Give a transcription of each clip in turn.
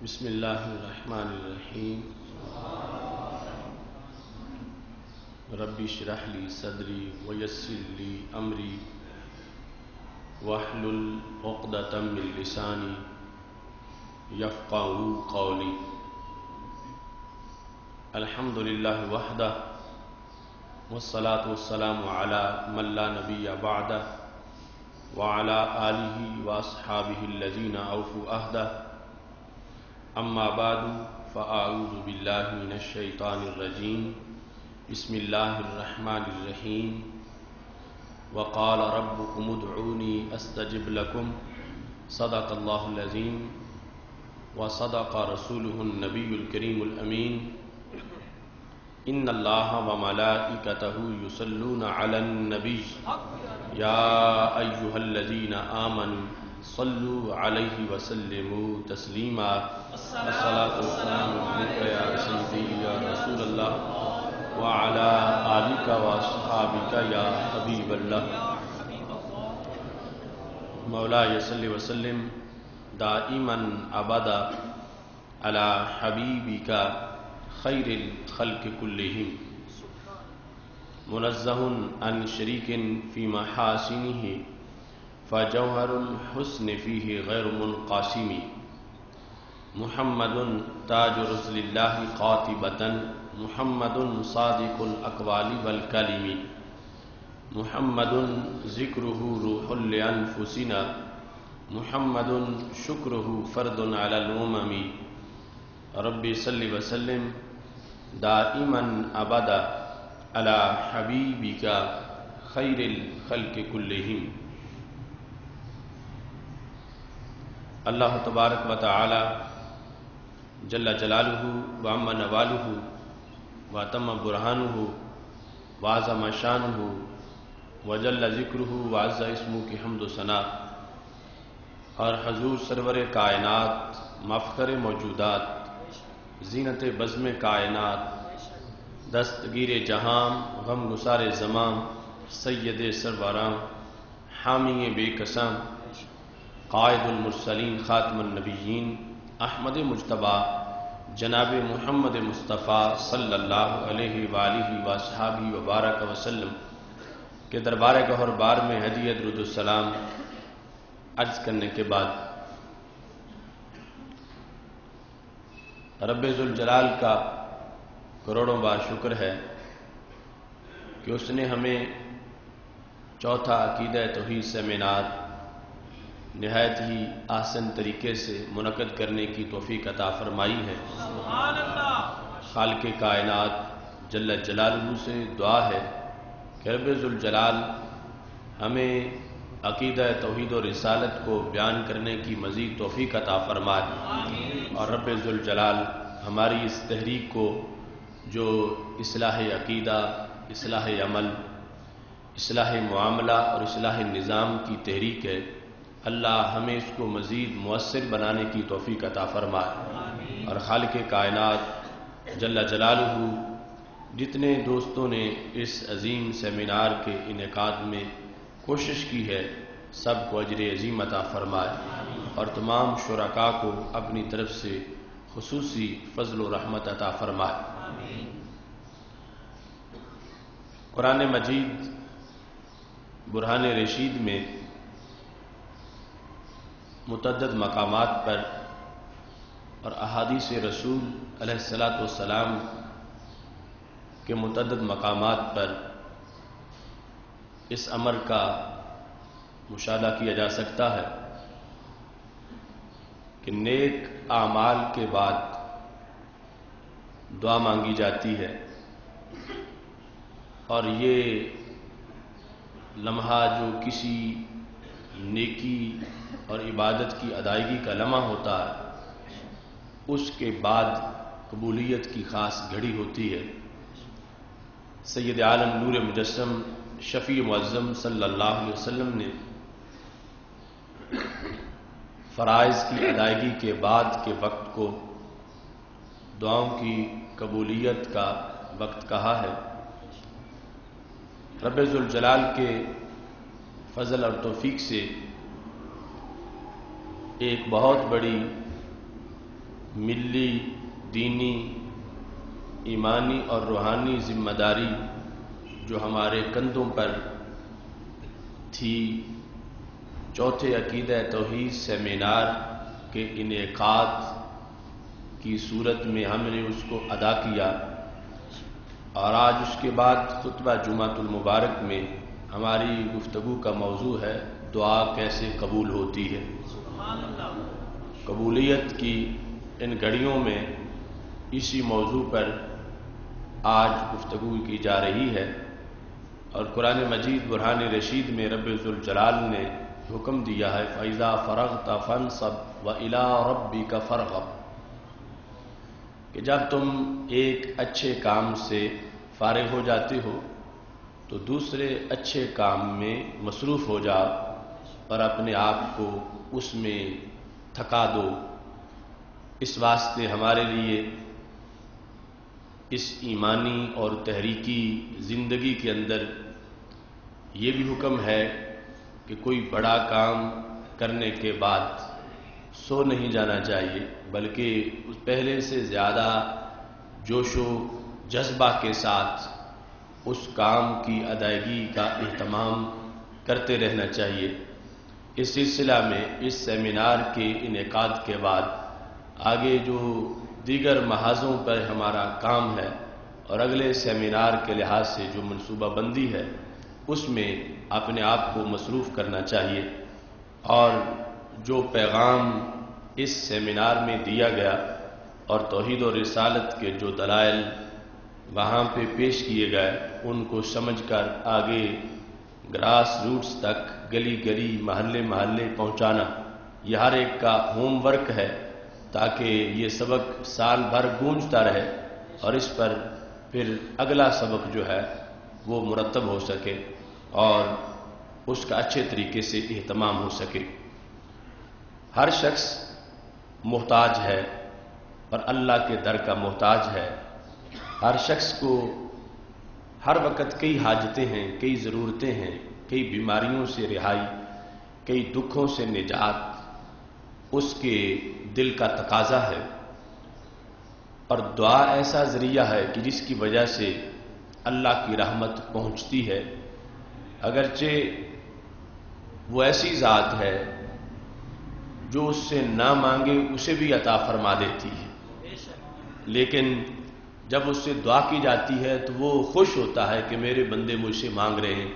بسم اللہ الرحمن الرحیم رب اشرح لی صدری ویسر لی امری واحلل عقدۃ من لسانی یفقہوا قولی. الحمد للہ وحدہ والصلاة والسلام علی من لا نبی بعدہ وعلی آلہ واصحابہ الذین اوفوا عہدہ. اما بعد فاعوذ باللہ من الشیطان الرجیم. بسم اللہ الرحمن الرحیم. وقال ربکم ادعونی استجب لکم. صدق اللہ العظیم وصدق رسولہ النبی الکریم الامین. ان اللہ وملائکتہ یصلون علی النبی یا ایہا الذین آمنوا صلوا علیہ وسلموا تسلیما. الصلاۃ والسلام علیک یا سیدی یا رسول اللہ وعلی آلک واصحابک یا حبیب اللہ. مولاي صل وسلم دائما ابدا علی حبیبک خیر الخلق کلہم منزہ عن شریک فی محاسنہ فجوہر الحسن فیہ غیر منقاسم. محمد تاج رسل اللہ قاطبۃ محمد صادق الاقوال والکلم. محمد ذکرہ روح لانفسنا محمد شکرہ فرد علی الامم. رب صل وسلم دائما ابدا علی حبیبک خیر الخلق کلہم. اللہ تبارک و تعالی جل جلالہ وعم نوالہ واتم برہانہ وعظم شانہ وجل ذکرہ وعز اسمہ کی حمد و ثنا. اور حضور سرور کائنات مفخر موجودات زینت بزم کائنات دستگیر جہاں غم گسار زمان سید سروران حامی بے قسم قائد المرسلین خاتم النبیین احمد مجتبیٰ جناب محمد مصطفیٰ صلی اللہ علیہ وآلہ وصحابہ وبارک وسلم کے دربار گہر بار میں ہدیہ درود السلام عرض کرنے کے بعد رب ذوالجلال کا کروڑوں بار شکر ہے کہ اس نے ہمیں چوتھا عقیدہ توحید سیمینار نہایت ہی آسن طریقے سے منعقد کرنے کی توفیق عطا فرمائی ہے. خالق کائنات جل جلالہ سے دعا ہے کہ رب ذوالجلال ہمیں عقیدہ توحید و رسالت کو بیان کرنے کی مزید توفیق عطا فرمائے. اور رب ذوالجلال ہماری اس تحریک کو جو اصلاح عقیدہ، اصلاح عمل، اصلاح معاملہ اور اصلاح نظام کی تحریک ہے، اللہ ہمیں اس کو مزید مؤثر بنانے کی توفیق عطا فرمائے. اور خالق کائنات جل جلالہ جتنے دوستوں نے اس عظیم سیمینار کے انعقاد میں کوشش کی ہے سب کو اجر عظیم عطا فرمائے. اور تمام شرکاء کو اپنی طرف سے خصوصی فضل و رحمت عطا فرمائے. قرآن مجید برہان رشید میں متعدد مقامات پر اور احادیث رسول علیہ الصلاۃ والسلام کے متعدد مقامات پر اس امر کا مشاہدہ کیا جا سکتا ہے کہ نیک اعمال کے بعد دعا مانگی جاتی ہے. اور یہ لمحہ جو کسی نیکی اور عبادت کی ادائیگی کا لمحہ ہوتا ہے اس کے بعد قبولیت کی خاص گھڑی ہوتی ہے. سید عالم نور مجسم شفیع معظم صلی اللہ علیہ وسلم نے فرائض کی ادائیگی کے بعد کے وقت کو دعاؤں کی قبولیت کا وقت کہا ہے. رب ذوالجلال کے فضل اور توفیق سے ایک بہت بڑی ملی دینی ایمانی اور روحانی ذمہ داری جو ہمارے کندھوں پر تھی، چوتھے عقیدہ توحید سیمینار کے انعقاد کی صورت میں ہم نے اس کو ادا کیا، اور آج اس کے بعد خطبہ جمعۃ المبارک میں ہماری گفتگو کا موضوع ہے دعا کیسے قبول ہوتی ہے۔ قبولیت کی ان گھڑیوں میں اسی موضوع پر آج گفتگو کی جا رہی ہے، اور قرآن مجید برہان رشید میں رب ذوالجلال نے حکم دیا ہے فَإِذَا فَرَغْتَ فَانْصَبْ وَإِلَىٰ رَبِّكَ فَارْغَب، کہ جب تم ایک اچھے کام سے فارغ ہو جاتے ہو تو دوسرے اچھے کام میں مصروف ہو جاؤ اور اپنے آپ کو اس میں تھکا دو۔ اس واسطے ہمارے لیے اس ایمانی اور تحریکی زندگی کے اندر یہ بھی حکم ہے کہ کوئی بڑا کام کرنے کے بعد سو نہیں جانا چاہیے، بلکہ پہلے سے زیادہ جوش و جذبہ کے ساتھ اس کام کی ادائیگی کا اہتمام کرتے رہنا چاہیے۔ اس سلسلہ میں اس سیمینار کے انعقاد کے بعد آگے جو دیگر محاذوں پر ہمارا کام ہے اور اگلے سیمینار کے لحاظ سے جو منصوبہ بندی ہے اس میں اپنے آپ کو مصروف کرنا چاہیے، اور جو پیغام اس سیمینار میں دیا گیا اور توحید و رسالت کے جو دلائل وہاں پہ پیش کیے گئے ان کو سمجھ کر آگے گراس روٹس تک، گلی گلی، محلے محلے پہنچانا یہ ہر ایک کا ہوم ورک ہے، تاکہ یہ سبق سال بھر گونجتا رہے اور اس پر پھر اگلا سبق جو ہے وہ مرتب ہو سکے اور اس کا اچھے طریقے سے اہتمام ہو سکے۔ ہر شخص محتاج ہے اور اللہ کے در کا محتاج ہے۔ ہر شخص کو ہر وقت کئی حاجتیں ہیں، کئی ضرورتیں ہیں، کئی بیماریوں سے رہائی، کئی دکھوں سے نجات اس کے دل کا تقاضا ہے، اور دعا ایسا ذریعہ ہے کہ جس کی وجہ سے اللہ کی رحمت پہنچتی ہے، اگرچہ وہ ایسی ذات ہے جو اس سے نہ مانگے اسے بھی عطا فرما دیتی ہے، لیکن جب اس سے دعا کی جاتی ہے تو وہ خوش ہوتا ہے کہ میرے بندے مجھ سے مانگ رہے ہیں،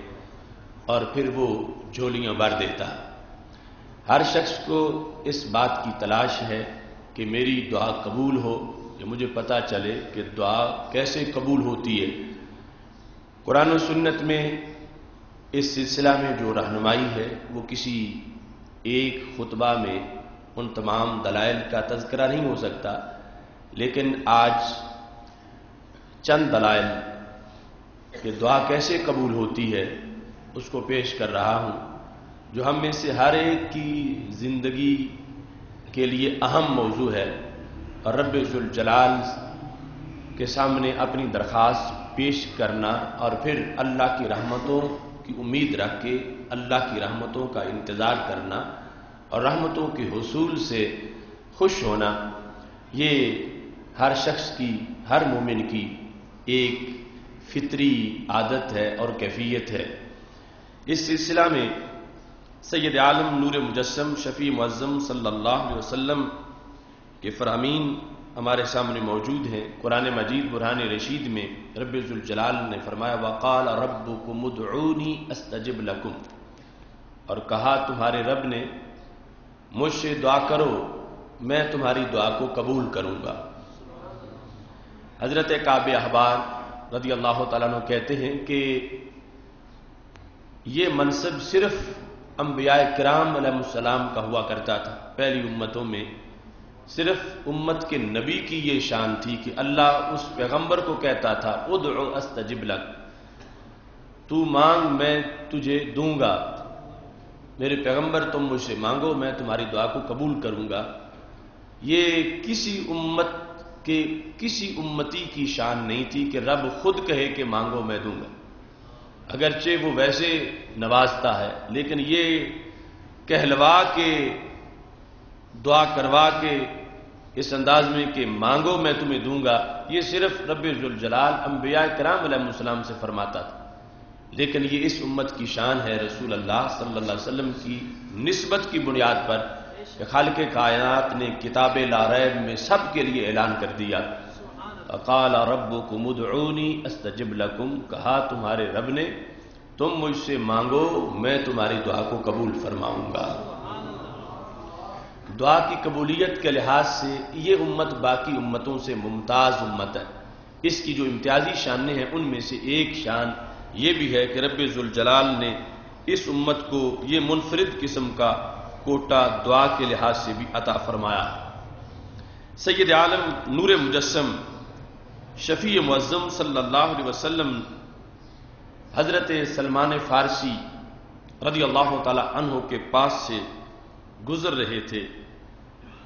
اور پھر وہ جھولیاں بھر دیتا ہے۔ ہر شخص کو اس بات کی تلاش ہے کہ میری دعا قبول ہو، کہ مجھے پتہ چلے کہ دعا کیسے قبول ہوتی ہے۔ قرآن و سنت میں اس سلسلہ میں جو رہنمائی ہے وہ کسی ایک خطبہ میں ان تمام دلائل کا تذکرہ نہیں ہو سکتا، لیکن آج چند دلائل کہ دعا کیسے قبول ہوتی ہے اس کو پیش کر رہا ہوں، جو ہم میں سے ہر ایک کی زندگی کے لیے اہم موضوع ہے، اور رب ذوالجلال کے سامنے اپنی درخواست پیش کرنا اور پھر اللہ کی رحمتوں کی امید رکھ کے اللہ کی رحمتوں کا انتظار کرنا اور رحمتوں کے حصول سے خوش ہونا، یہ ہر شخص کی، ہر مومن کی ایک فطری عادت ہے اور کیفیت ہے۔ اس سلسلہ میں سید عالم نور مجسم شفیع معظم صلی اللہ علیہ وسلم کے فرامین ہمارے سامنے موجود ہیں۔ قرآن مجید برہان رشید میں رب ذوالجلال نے فرمایا وقال ربکم ادعونی استجب لکم، اور کہا تمہارے رب نے مجھ سے دعا کرو میں تمہاری دعا کو قبول کروں گا۔ حضرت کعب احبار رضی اللہ تعالیٰ عنہ کہتے ہیں کہ یہ منصب صرف انبیاء کرام علیہ السلام کا ہوا کرتا تھا، پہلی امتوں میں صرف امت کے نبی کی یہ شان تھی کہ اللہ اس پیغمبر کو کہتا تھا ادعو استجب لک، تو مانگ میں تجھے دوں گا، میرے پیغمبر تم مجھ سے مانگو میں تمہاری دعا کو قبول کروں گا۔ یہ کسی امتی کی شان نہیں تھی کہ رب خود کہے کہ مانگو میں دوں گا، اگرچہ وہ ویسے نوازتا ہے، لیکن یہ کہلوا کے دعا کروا کے اس انداز میں کہ مانگو میں تمہیں دوں گا، یہ صرف رب ذوالجلال انبیاء کرام علیہ السلام سے فرماتا تھا، لیکن یہ اس امت کی شان ہے رسول اللہ صلی اللہ علیہ وسلم کی نسبت کی بنیاد پر کہ خالق کائنات نے کتاب لا ریب میں سب کے لیے اعلان کر دیا، قال ربکم ادعونی استجب لکم، کہا تمہارے رب نے تم مجھ سے مانگو میں تمہاری دعا کو قبول فرماؤں گا۔ دعا کی قبولیت کے لحاظ سے یہ امت باقی امتوں سے ممتاز امت ہے۔ اس کی جو امتیازی شانیں ہیں ان میں سے ایک شان یہ بھی ہے کہ رب ذوالجلال نے اس امت کو یہ منفرد قسم کا کوٹا دعا کے لحاظ سے بھی عطا فرمایا۔ سید عالم نور مجسم شفیع معظم صلی اللہ علیہ وسلم حضرت سلمان فارسی رضی اللہ تعالی عنہ کے پاس سے گزر رہے تھے،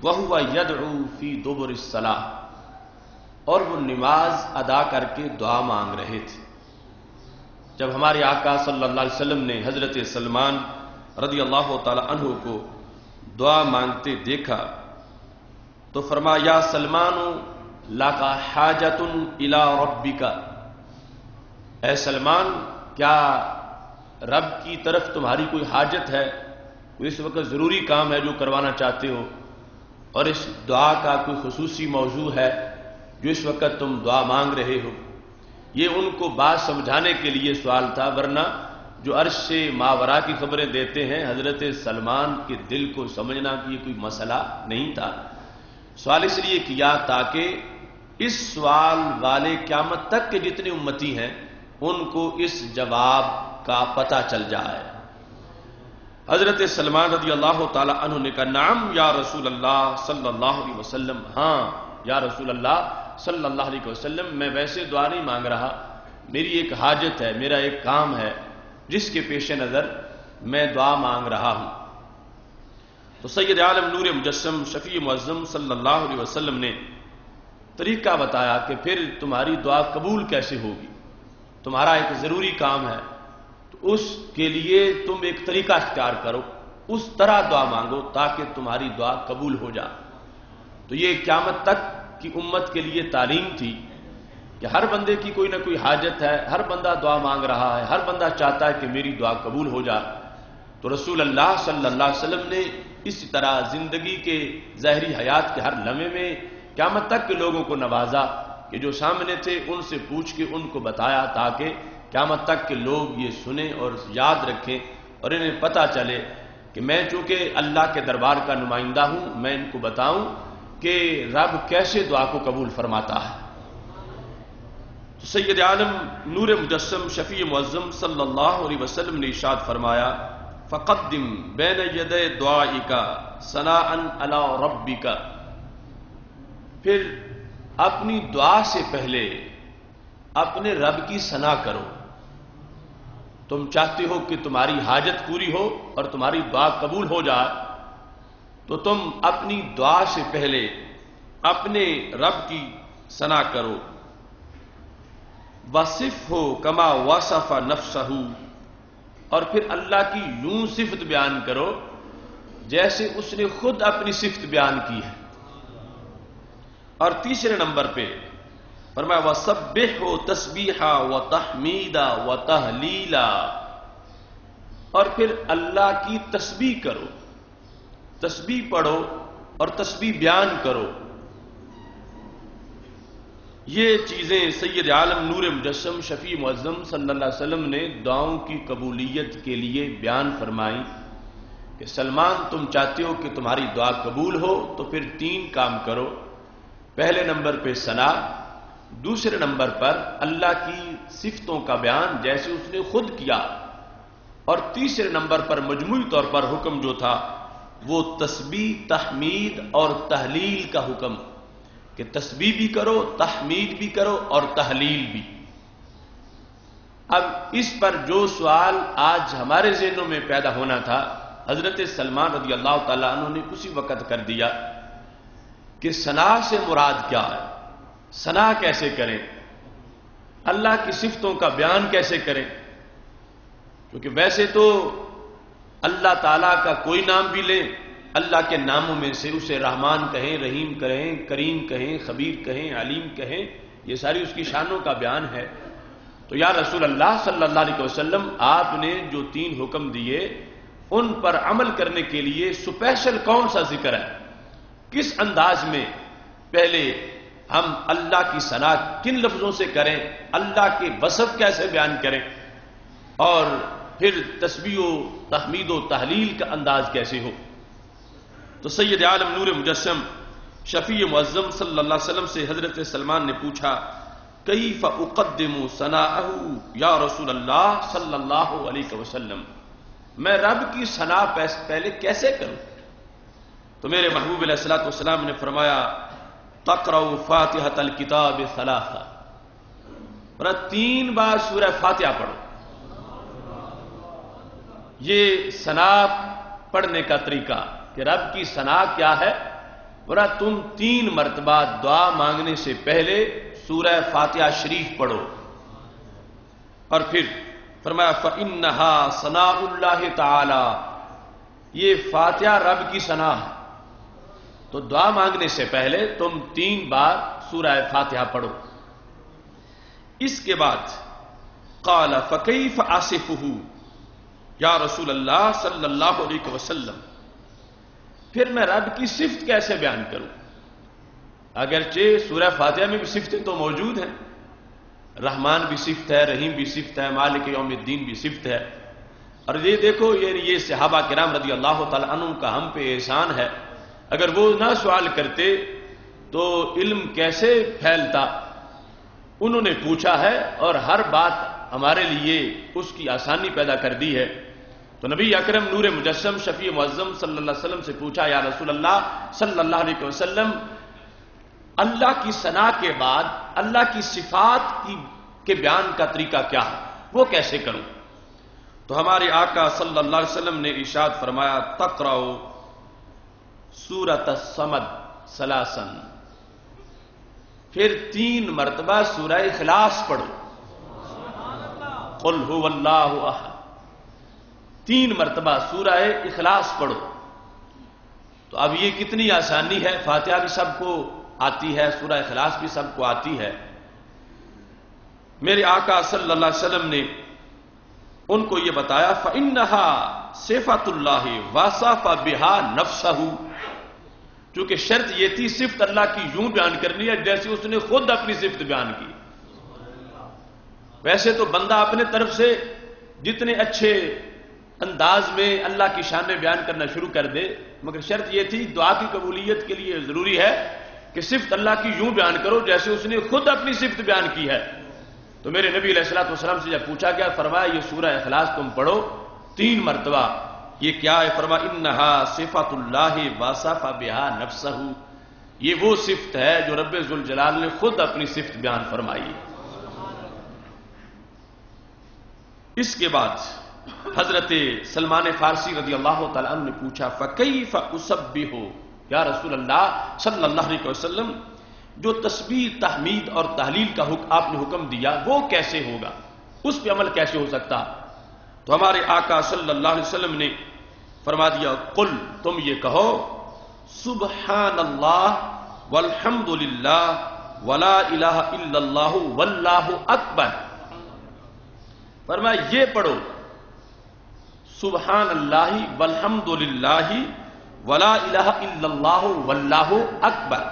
وَهُوَ يَدْعُو فِي دُبُرِ الصَّلَاةِ، اور وہ نماز ادا کر کے دعا مانگ رہے تھے۔ جب ہمارے آقا صلی اللہ علیہ وسلم نے حضرت سلمان رضی اللہ تعالی عنہ کو دعا مانگتے دیکھا تو فرمایا یا سلمان لَكَ حَاجَةٌ إِلَىٰ رَبِّكَ، اے سلمان کیا رب کی طرف تمہاری کوئی حاجت ہے، کوئی اس وقت ضروری کام ہے جو کروانا چاہتے ہو، اور اس دعا کا کوئی خصوصی موضوع ہے جو اس وقت تم دعا مانگ رہے ہو؟ یہ ان کو بات سمجھانے کے لیے سوال تھا، ورنہ جو عرش سے ماورا کی خبریں دیتے ہیں حضرت سلمان کے دل کو سمجھنا کہ یہ کوئی مسئلہ نہیں تھا۔ سوال اس لیے کیا تاکہ اس سوال والے قیامت تک کے جتنے امتی ہیں ان کو اس جواب کا پتہ چل جائے۔ حضرت سلمان رضی اللہ تعالی عنہ نے کہا نعم یا رسول اللہ صلی اللہ علیہ وسلم، ہاں یا رسول اللہ صلی اللہ علیہ وسلم، میں ویسے دعا نہیں مانگ رہا، میری ایک حاجت ہے، میرا ایک کام ہے جس کے پیش نظر میں دعا مانگ رہا ہوں۔ تو سید عالم نور مجسم شفیع معظم صلی اللہ علیہ وسلم نے طریقہ بتایا کہ پھر تمہاری دعا قبول کیسے ہوگی، تمہارا ایک ضروری کام ہے تو اس کے لیے تم ایک طریقہ اختیار کرو، اس طرح دعا مانگو تاکہ تمہاری دعا قبول ہو جائے۔ تو یہ قیامت تک کی امت کے لیے تعلیم تھی کہ ہر بندے کی کوئی نہ کوئی حاجت ہے، ہر بندہ دعا مانگ رہا ہے، ہر بندہ چاہتا ہے کہ میری دعا قبول ہو جائے۔ تو رسول اللہ صلی اللہ علیہ وسلم نے اسی طرح زندگی کے ظاہری حیات کے ہر لمحے میں قیامت تک کے لوگوں کو نوازا کہ جو سامنے تھے ان سے پوچھ کے ان کو بتایا تاکہ قیامت تک کے لوگ یہ سنیں اور یاد رکھیں اور انہیں پتہ چلے کہ میں چونکہ اللہ کے دربار کا نمائندہ ہوں، میں ان کو بتاؤں کہ رب کیسے دعا کو قبول فرماتا ہے۔ تو سید عالم نور مجسم شفیع معظم صلی اللہ علیہ وسلم نے ارشاد فرمایا فقدم بین یدی دعائک ثناء علی ربک، پھر اپنی دعا سے پہلے اپنے رب کی ثنا کرو۔ تم چاہتے ہو کہ تمہاری حاجت پوری ہو اور تمہاری دعا قبول ہو جائے تو تم اپنی دعا سے پہلے اپنے رب کی ثنا کرو۔ وصفہ کما وصف نفسہ، اور پھر اللہ کی یوں صفت بیان کرو جیسے اس نے خود اپنی صفت بیان کی ہے۔ اور تیسرے نمبر پہ فرمایا وَسَبِّحْهُ تَسْبِيحًا وَتَحْمِيدًا وَتَهْلِيلًا، اور پھر اللہ کی تسبیح کرو، تسبیح پڑھو اور تسبیح بیان کرو۔ یہ چیزیں سید عالم نور مجسم شفیع معظم صلی اللہ علیہ وسلم نے دعاؤں کی قبولیت کے لیے بیان فرمائی کہ سلمان تم چاہتے ہو کہ تمہاری دعا قبول ہو تو پھر 3 کام کرو۔ پہلے نمبر پہ ثنا، دوسرے نمبر پر اللہ کی صفتوں کا بیان جیسے اس نے خود کیا، اور تیسرے نمبر پر مجموعی طور پر حکم جو تھا وہ تسبیح، تحمید اور تہلیل کا حکم کہ تسبیح بھی کرو، تحمید بھی کرو اور تہلیل بھی۔ اب اس پر جو سوال آج ہمارے ذہنوں میں پیدا ہونا تھا حضرت سلمان رضی اللہ تعالیٰ عنہ نے اسی وقت کر دیا کہ ثنا سے مراد کیا ہے، ثنا کیسے کریں، اللہ کی صفتوں کا بیان کیسے کریں، کیونکہ ویسے تو اللہ تعالیٰ کا کوئی نام بھی لیں اللہ کے ناموں میں سے اسے رحمان کہیں، رحیم کہیں، کریم کہیں، خبیر کہیں، علیم کہیں، یہ ساری اس کی شانوں کا بیان ہے۔ تو یا رسول اللہ صلی اللہ علیہ وسلم، آپ نے جو 3 حکم دیے ان پر عمل کرنے کے لیے سپیشل کون سا ذکر ہے؟ کس انداز میں پہلے ہم اللہ کی ثنا کن لفظوں سے کریں، اللہ کے وصف کیسے بیان کریں، اور پھر تسبیح و تحمید و تحلیل کا انداز کیسے ہو؟ تو سید عالم نور مجسم شفیع معظم صلی اللہ علیہ وسلم سے حضرت سلمان نے پوچھا، کیف اقدم ثناءہ یا رسول اللہ صلی اللہ علیہ وسلم، میں رب کی ثنا پہلے کیسے کروں؟ تو میرے محبوب علیہ الصلوۃ والسلام نے فرمایا، تقرأ فاتحۃ الکتاب ثلاثا، 3 بار سورہ فاتحہ پڑھو۔ یہ ثنا پڑھنے کا طریقہ کہ رب کی ثنا کیا ہے، ورنہ تم 3 مرتبہ دعا مانگنے سے پہلے سورہ فاتحہ شریف پڑھو، اور پھر فرمایا فَإِنَّهَا ثَنَاءُ اللَّهِ تَعَالَى، یہ فاتحہ رب کی ثنا ہے، تو دعا مانگنے سے پہلے تم 3 بار سورہ فاتحہ پڑھو۔ اس کے بعد قال فَكَيْفَ أَصِفُهُ یا رسول اللہ صلی اللہ علیہ وسلم، پھر میں رب کی صفت کیسے بیان کروں؟ اگرچہ سورہ فاتحہ میں بھی صفتیں تو موجود ہیں، رحمان بھی صفت ہے، رحیم بھی صفت ہے، مالک یوم الدین بھی صفت ہے، اور یہ دیکھو یہ صحابہ کرام رضی اللہ تعالی عنہ کا ہم پہ احسان ہے، اگر وہ نہ سوال کرتے تو علم کیسے پھیلتا؟ انہوں نے پوچھا ہے اور ہر بات ہمارے لیے اس کی آسانی پیدا کر دی ہے۔ تو نبی اکرم نور مجسم شفیع معظم صلی اللہ علیہ وسلم سے پوچھا، یا رسول اللہ صلی اللہ علیہ وسلم، اللہ کی ثنا کے بعد اللہ کی صفات کے بیان کا طریقہ کیا ہے، وہ کیسے کروں؟ تو ہمارے آقا صلی اللہ علیہ وسلم نے ارشاد فرمایا، تقرأ سورۃ الصمد ثلاثا، پھر 3 مرتبہ سورہ اخلاص پڑھو، قل هو اللہ احد، 3 مرتبہ سورہ اخلاص پڑھو۔ تو اب یہ کتنی آسانی ہے، فاتحہ بھی سب کو آتی ہے، سورہ اخلاص بھی سب کو آتی ہے۔ میرے آقا صلی اللہ علیہ وسلم نے ان کو یہ بتایا، فَإِنَّهَا صِفَةُ اللَّهِ وَصَفَ بِهَا نَفْسَهُ، چونکہ شرط یہ تھی صفت اللہ کی یوں بیان کرنی ہے جیسے اس نے خود اپنی صفت بیان کی۔ ویسے تو بندہ اپنے طرف سے جتنے اچھے انداز میں اللہ کی شانیں بیان کرنا شروع کر دے، مگر شرط یہ تھی دعا کی قبولیت کے لیے ضروری ہے کہ صفت اللہ کی یوں بیان کرو جیسے اس نے خود اپنی صفت بیان کی ہے۔ تو میرے نبی علیہ الصلوۃ والسلام سے جب پوچھا گیا، فرمایا یہ سورہ اخلاص تم پڑھو 3 مرتبہ۔ یہ کیا ہے؟ فرمایا انہا صفات اللہ وصف بہا نفسہ، یہ وہ صفت ہے جو رب ذوالجلال نے خود اپنی صفت بیان فرمائی۔ اس کے بعد حضرت سلمان فارسی رضی اللہ تعالیٰ عنہ نے پوچھا، فَكَيْفَ أُسَبِّحُ یا رسول اللہ صلی اللہ علیہ وسلم، جو تسبیح تحمید اور تحلیل کا آپ نے حکم دیا وہ کیسے ہوگا، اس پہ عمل کیسے ہو سکتا؟ تو ہمارے آقا صلی اللہ علیہ وسلم نے فرما دیا، قل، تم یہ کہو، سبحان اللہ والحمد للہ ولا الہ الا اللہ واللہ اکبر۔ فرمایا یہ پڑھو، سبحان اللہ والحمد للہ ولا الہ الا اللہ واللہ اکبر،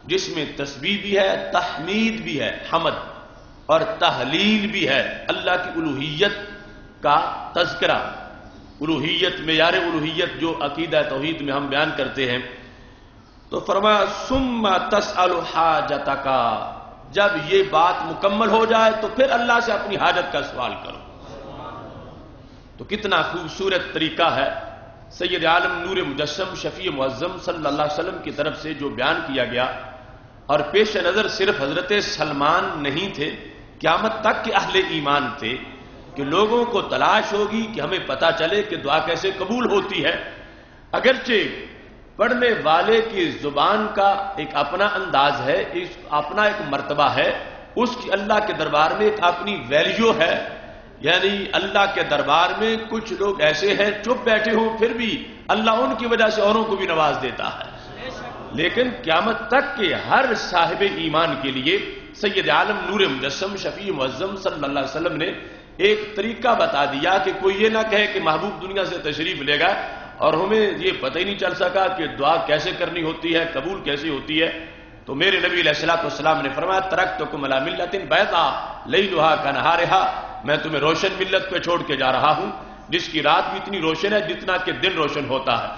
جس میں تسبیح بھی ہے، تحمید بھی ہے، حمد اور تحلیل بھی ہے، اللہ کی الوہیت کا تذکرہ، الوہیت، معیار الوہیت جو عقیدہ توحید میں ہم بیان کرتے ہیں۔ تو فرمایا ثم تسأل حاجتک، جب یہ بات مکمل ہو جائے تو پھر اللہ سے اپنی حاجت کا سوال کرو۔ تو کتنا خوبصورت طریقہ ہے سید عالم نور مجسم شفیع معظم صلی اللہ علیہ وسلم کی طرف سے جو بیان کیا گیا، اور پیش نظر صرف حضرت سلمان نہیں تھے، قیامت تک کے اہل ایمان تھے کہ لوگوں کو تلاش ہوگی کہ ہمیں پتا چلے کہ دعا کیسے قبول ہوتی ہے۔ اگرچہ پڑھنے والے کی زبان کا ایک اپنا انداز ہے، اپنا ایک مرتبہ ہے، اس کی اللہ کے دربار میں ایک اپنی ویلیو ہے، یعنی اللہ کے دربار میں کچھ لوگ ایسے ہیں چپ بیٹھے ہوں پھر بھی اللہ ان کی وجہ سے اوروں کو بھی نواز دیتا ہے، لیکن قیامت تک کے ہر صاحب ایمان کے لیے سید عالم نور مجسم شفیع معظم صلی اللہ علیہ وسلم نے ایک طریقہ بتا دیا کہ کوئی یہ نہ کہے کہ محبوب دنیا سے تشریف لے گا اور ہمیں یہ پتہ ہی نہیں چل سکا کہ دعا کیسے کرنی ہوتی ہے، قبول کیسے ہوتی ہے۔ تو میرے نبی علیہ الصلوۃ والسلام نے فرمایا ترکتکم علی ملۃ بیضاء لیلھا کنہارھا، میں تمہیں روشن ملت پہ چھوڑ کے جا رہا ہوں جس کی رات بھی اتنی روشن ہے جتنا کہ دن روشن ہوتا ہے۔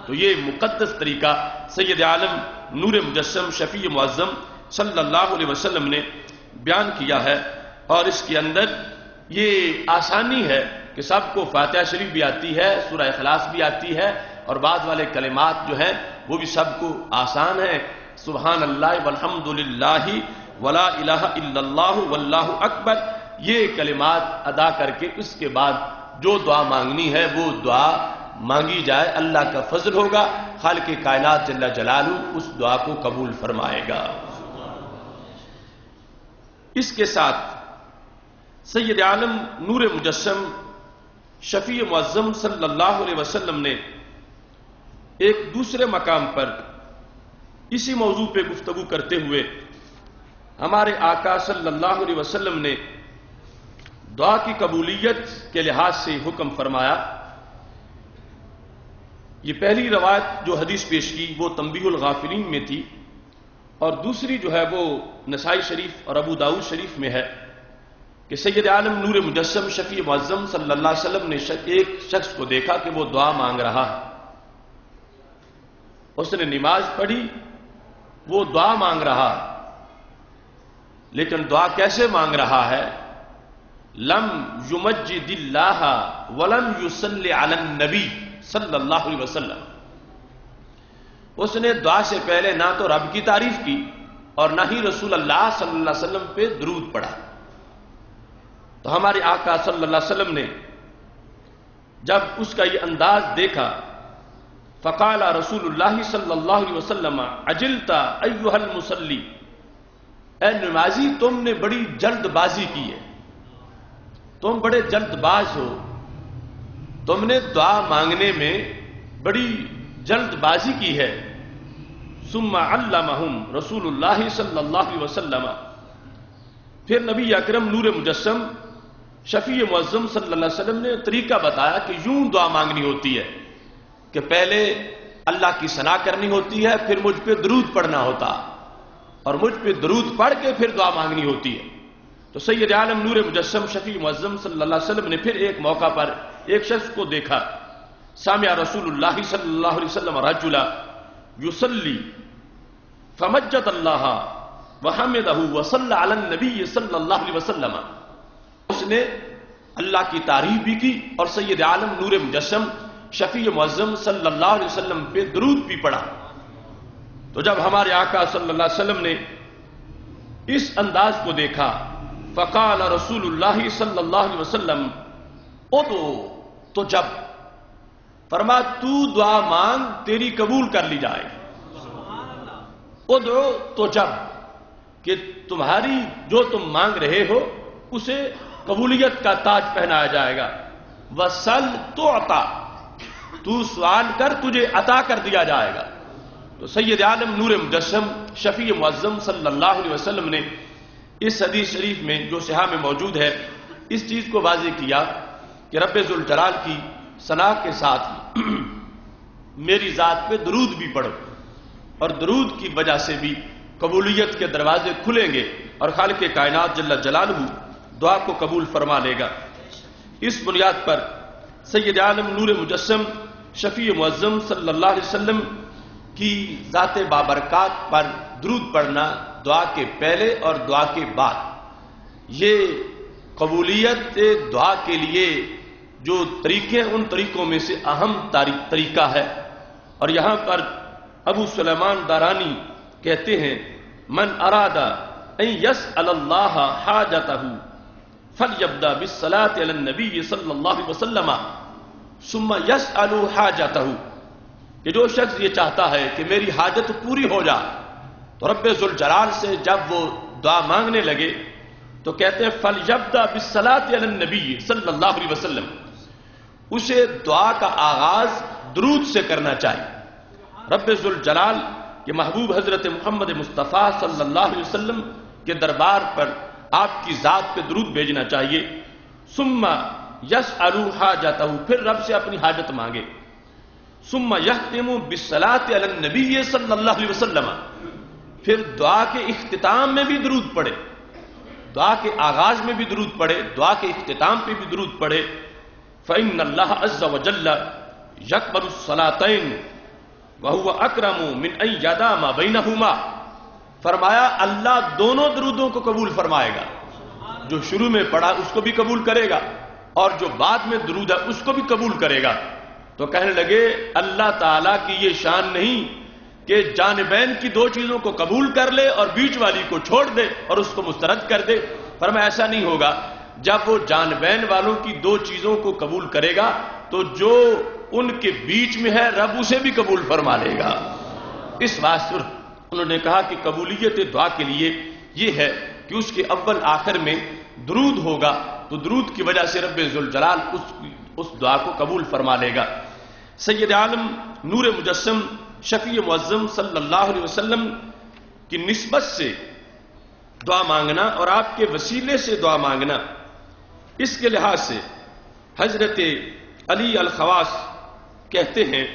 تو یہ مقدس طریقہ سید عالم نور مجسم شفیع معظم صلی اللہ علیہ وسلم نے بیان کیا ہے، اور اس کے اندر یہ آسانی ہے کہ سب کو فاتحہ شریف بھی آتی ہے، سورہ اخلاص بھی آتی ہے، اور بعد والے کلمات جو ہیں وہ بھی سب کو آسان ہیں، سبحان اللہ والحمد للہ ولا الہ الا اللہ واللہ اکبر، یہ کلمات ادا کر کے اس کے بعد جو دعا مانگنی ہے وہ دعا مانگی جائے، اللہ کا فضل ہوگا، خالق کائنات جل جلالہ اس دعا کو قبول فرمائے گا۔ اس کے ساتھ سید عالم نور مجسم شفیع معظم صلی اللہ علیہ وسلم نے ایک دوسرے مقام پر اسی موضوع پہ گفتگو کرتے ہوئے ہمارے آقا صلی اللہ علیہ وسلم نے دعا کی قبولیت کے لحاظ سے حکم فرمایا۔ یہ پہلی روایت جو حدیث پیش کی وہ تنبیہ الغافلین میں تھی، اور دوسری جو ہے وہ نسائی شریف اور ابو داؤد شریف میں ہے کہ سید عالم نور مجسم شفیع معظم صلی اللہ علیہ وسلم نے ایک شخص کو دیکھا کہ وہ دعا مانگ رہا ہے۔ اس نے نماز پڑھی، وہ دعا مانگ رہا ہے، لیکن دعا کیسے مانگ رہا ہے؟ لم یمجد اللہ ولم یصلی علی النبی صلی اللہ علیہ وسلم۔ اس نے دعا سے پہلے نہ تو رب کی تعریف کی اور نہ ہی رسول اللہ صلی اللہ علیہ وسلم پہ درود پڑھا۔ تو ہمارے آقا صلی اللہ علیہ وسلم نے جب اس کا یہ انداز دیکھا، فقال رسول اللہ صلی اللہ علیہ وسلم عجلت ایھا المصلی، اے نمازی تم نے بڑی جلد بازی کی ہے، تم بڑے جلد باز ہو، تم نے دعا مانگنے میں بڑی جلد بازی کی ہے۔ ثم علمہم رسول اللہ صلی اللہ علیہ وسلم، پھر نبی اکرم نور مجسم شفیع معظم صلی اللہ علیہ وسلم نے طریقہ بتایا کہ یوں دعا مانگنی ہوتی ہے کہ پہلے اللہ کی ثنا کرنی ہوتی ہے، پھر مجھ پہ درود پڑھنا ہوتا، اور مجھ پہ درود پڑھ کے پھر دعا مانگنی ہوتی ہے۔ تو سید عالم نور مجسم شفیع معظم صلی اللہ علیہ وسلم نے پھر ایک موقع پر ایک شخص کو دیکھا، سامع رسول اللہ صلی اللہ علیہ وسلم رجلا یصلی فمجد اللہ وحمدہ وصلی علی النبی صلی اللہ علیہ وسلم، اس نے اللہ کی تعریف بھی کی اور سید عالم نور مجسم شفیع معظم صلی اللہ علیہ وسلم پہ درود بھی پڑھا۔ تو جب ہمارے آقا صلی اللہ علیہ وسلم نے اس انداز کو دیکھا، فقال رسول اللہ صلی اللہ علیہ وسلم ادعو، تو جب فرما تو دعا مانگ تیری قبول کر لی جائے، ادعو تو جب کہ تمہاری جو تم مانگ رہے ہو اسے قبولیت کا تاج پہنایا جائے گا، وصل تعطا، تو سوال کر تجھے عطا کر دیا جائے گا۔ تو سید عالم نور مجسم شفیع معظم صلی اللہ علیہ وسلم نے اس حدیث شریف میں جو صحیح میں موجود ہے اس چیز کو واضح کیا کہ رب ذوالجلال کی ثنا کے ساتھ میری ذات پہ درود بھی پڑھو، اور درود کی وجہ سے بھی قبولیت کے دروازے کھلیں گے اور خالق کائنات جل جلالہ دعا کو قبول فرما لے گا۔ اس بنیاد پر سید عالم نور مجسم شفیع معظم صلی اللہ علیہ وسلم کی ذات بابرکات پر درود پڑھنا دعا کے پہلے اور دعا کے بعد، یہ قبولیت دعا کے لیے جو طریقے ہیں ان طریقوں میں سے اہم طریقہ ہے۔ اور یہاں پر ابو سلیمان دارانی کہتے ہیں من اراد ان یسأل اللہ حاجتہ فلیبدأ بالصلاۃ علی النبی صلی اللہ علیہ وسلم ثم یسأل حاجتہ، کہ جو شخص یہ چاہتا ہے کہ میری حاجت پوری ہو جائے تو رب ذوالجلال سے جب وہ دعا مانگنے لگے تو کہتے ہیں فلیبدأ بالصلاۃ علی النبی صلی اللہ علیہ وسلم، اسے دعا کا آغاز درود سے کرنا چاہیے۔ رب ذوالجلال کے محبوب حضرت محمد مصطفیٰ صلی اللہ علیہ وسلم کے دربار پر آپ کی ذات پہ درود بھیجنا چاہیے۔ ثم یسأل حاجتہ، پھر رب سے اپنی حاجت مانگے۔ ثم یختم بالصلاۃ علی النبی صلی اللہ علیہ وسلم، پھر دعا کے اختتام میں بھی درود پڑھے، دعا کے آغاز میں بھی درود پڑھے، دعا کے اختتام پہ بھی درود پڑھے۔ فإن اللہ عز وجل یقبل الصلاتین وہو اکرم من ان یدع ما بینہما، فرمایا اللہ دونوں درودوں کو قبول فرمائے گا، جو شروع میں پڑھا اس کو بھی قبول کرے گا اور جو بعد میں درود ہے اس کو بھی قبول کرے گا۔ تو کہنے لگے اللہ تعالیٰ کی یہ شان نہیں کہ جانبین کی دو چیزوں کو قبول کر لے اور بیچ والی کو چھوڑ دے اور اس کو مسترد کر دے، فرمایا ایسا نہیں ہوگا۔ جب وہ جانبین والوں کی دو چیزوں کو قبول کرے گا تو جو ان کے بیچ میں ہے رب اسے بھی قبول فرما لے گا۔ اس واسطے انہوں نے کہا کہ قبولیت دعا کے لیے یہ ہے کہ اس کے اول آخر میں درود ہوگا، تو درود کی وجہ سے رب ذوالجلال اس دعا کو قبول فرما لے گا۔ سید عالم نور مجسم شفیع معظم صلی اللہ علیہ وسلم کی نسبت سے دعا مانگنا اور آپ کے وسیلے سے دعا مانگنا، اس کے لحاظ سے حضرت علی الخواص کہتے ہیں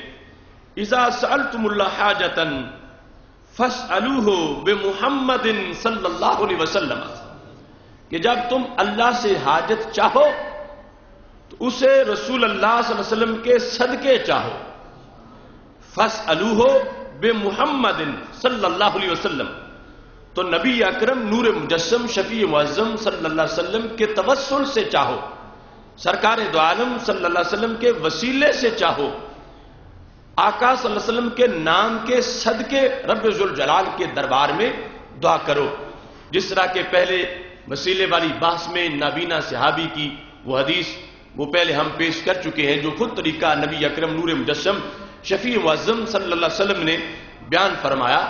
اذا سألتم اللہ حاجتا فاسألوہ بمحمد صلی اللہ علیہ وسلم، کہ جب تم اللہ سے حاجت چاہو تو اسے رسول اللہ صلی اللہ علیہ وسلم کے صدقے چاہو۔ فاسألوہ بمحمد صلی اللہ علیہ وسلم، تو نبی اکرم نور مجسم شفیع معظم صلی اللہ علیہ وسلم کے توسل سے چاہو، سرکار دو عالم صلی اللہ علیہ وسلم کے وسیلے سے چاہو، آقا صلی اللہ علیہ وسلم کے نام کے صدقے رب ذوالجلال کے دربار میں دعا کرو۔ جس طرح کے پہلے وسیلے والی بحث میں نابینا صحابی کی وہ حدیث وہ پہلے ہم پیش کر چکے ہیں، جو خود طریقہ نبی اکرم نور مجسم شفیع معظم صلی اللہ علیہ وسلم نے بیان فرمایا،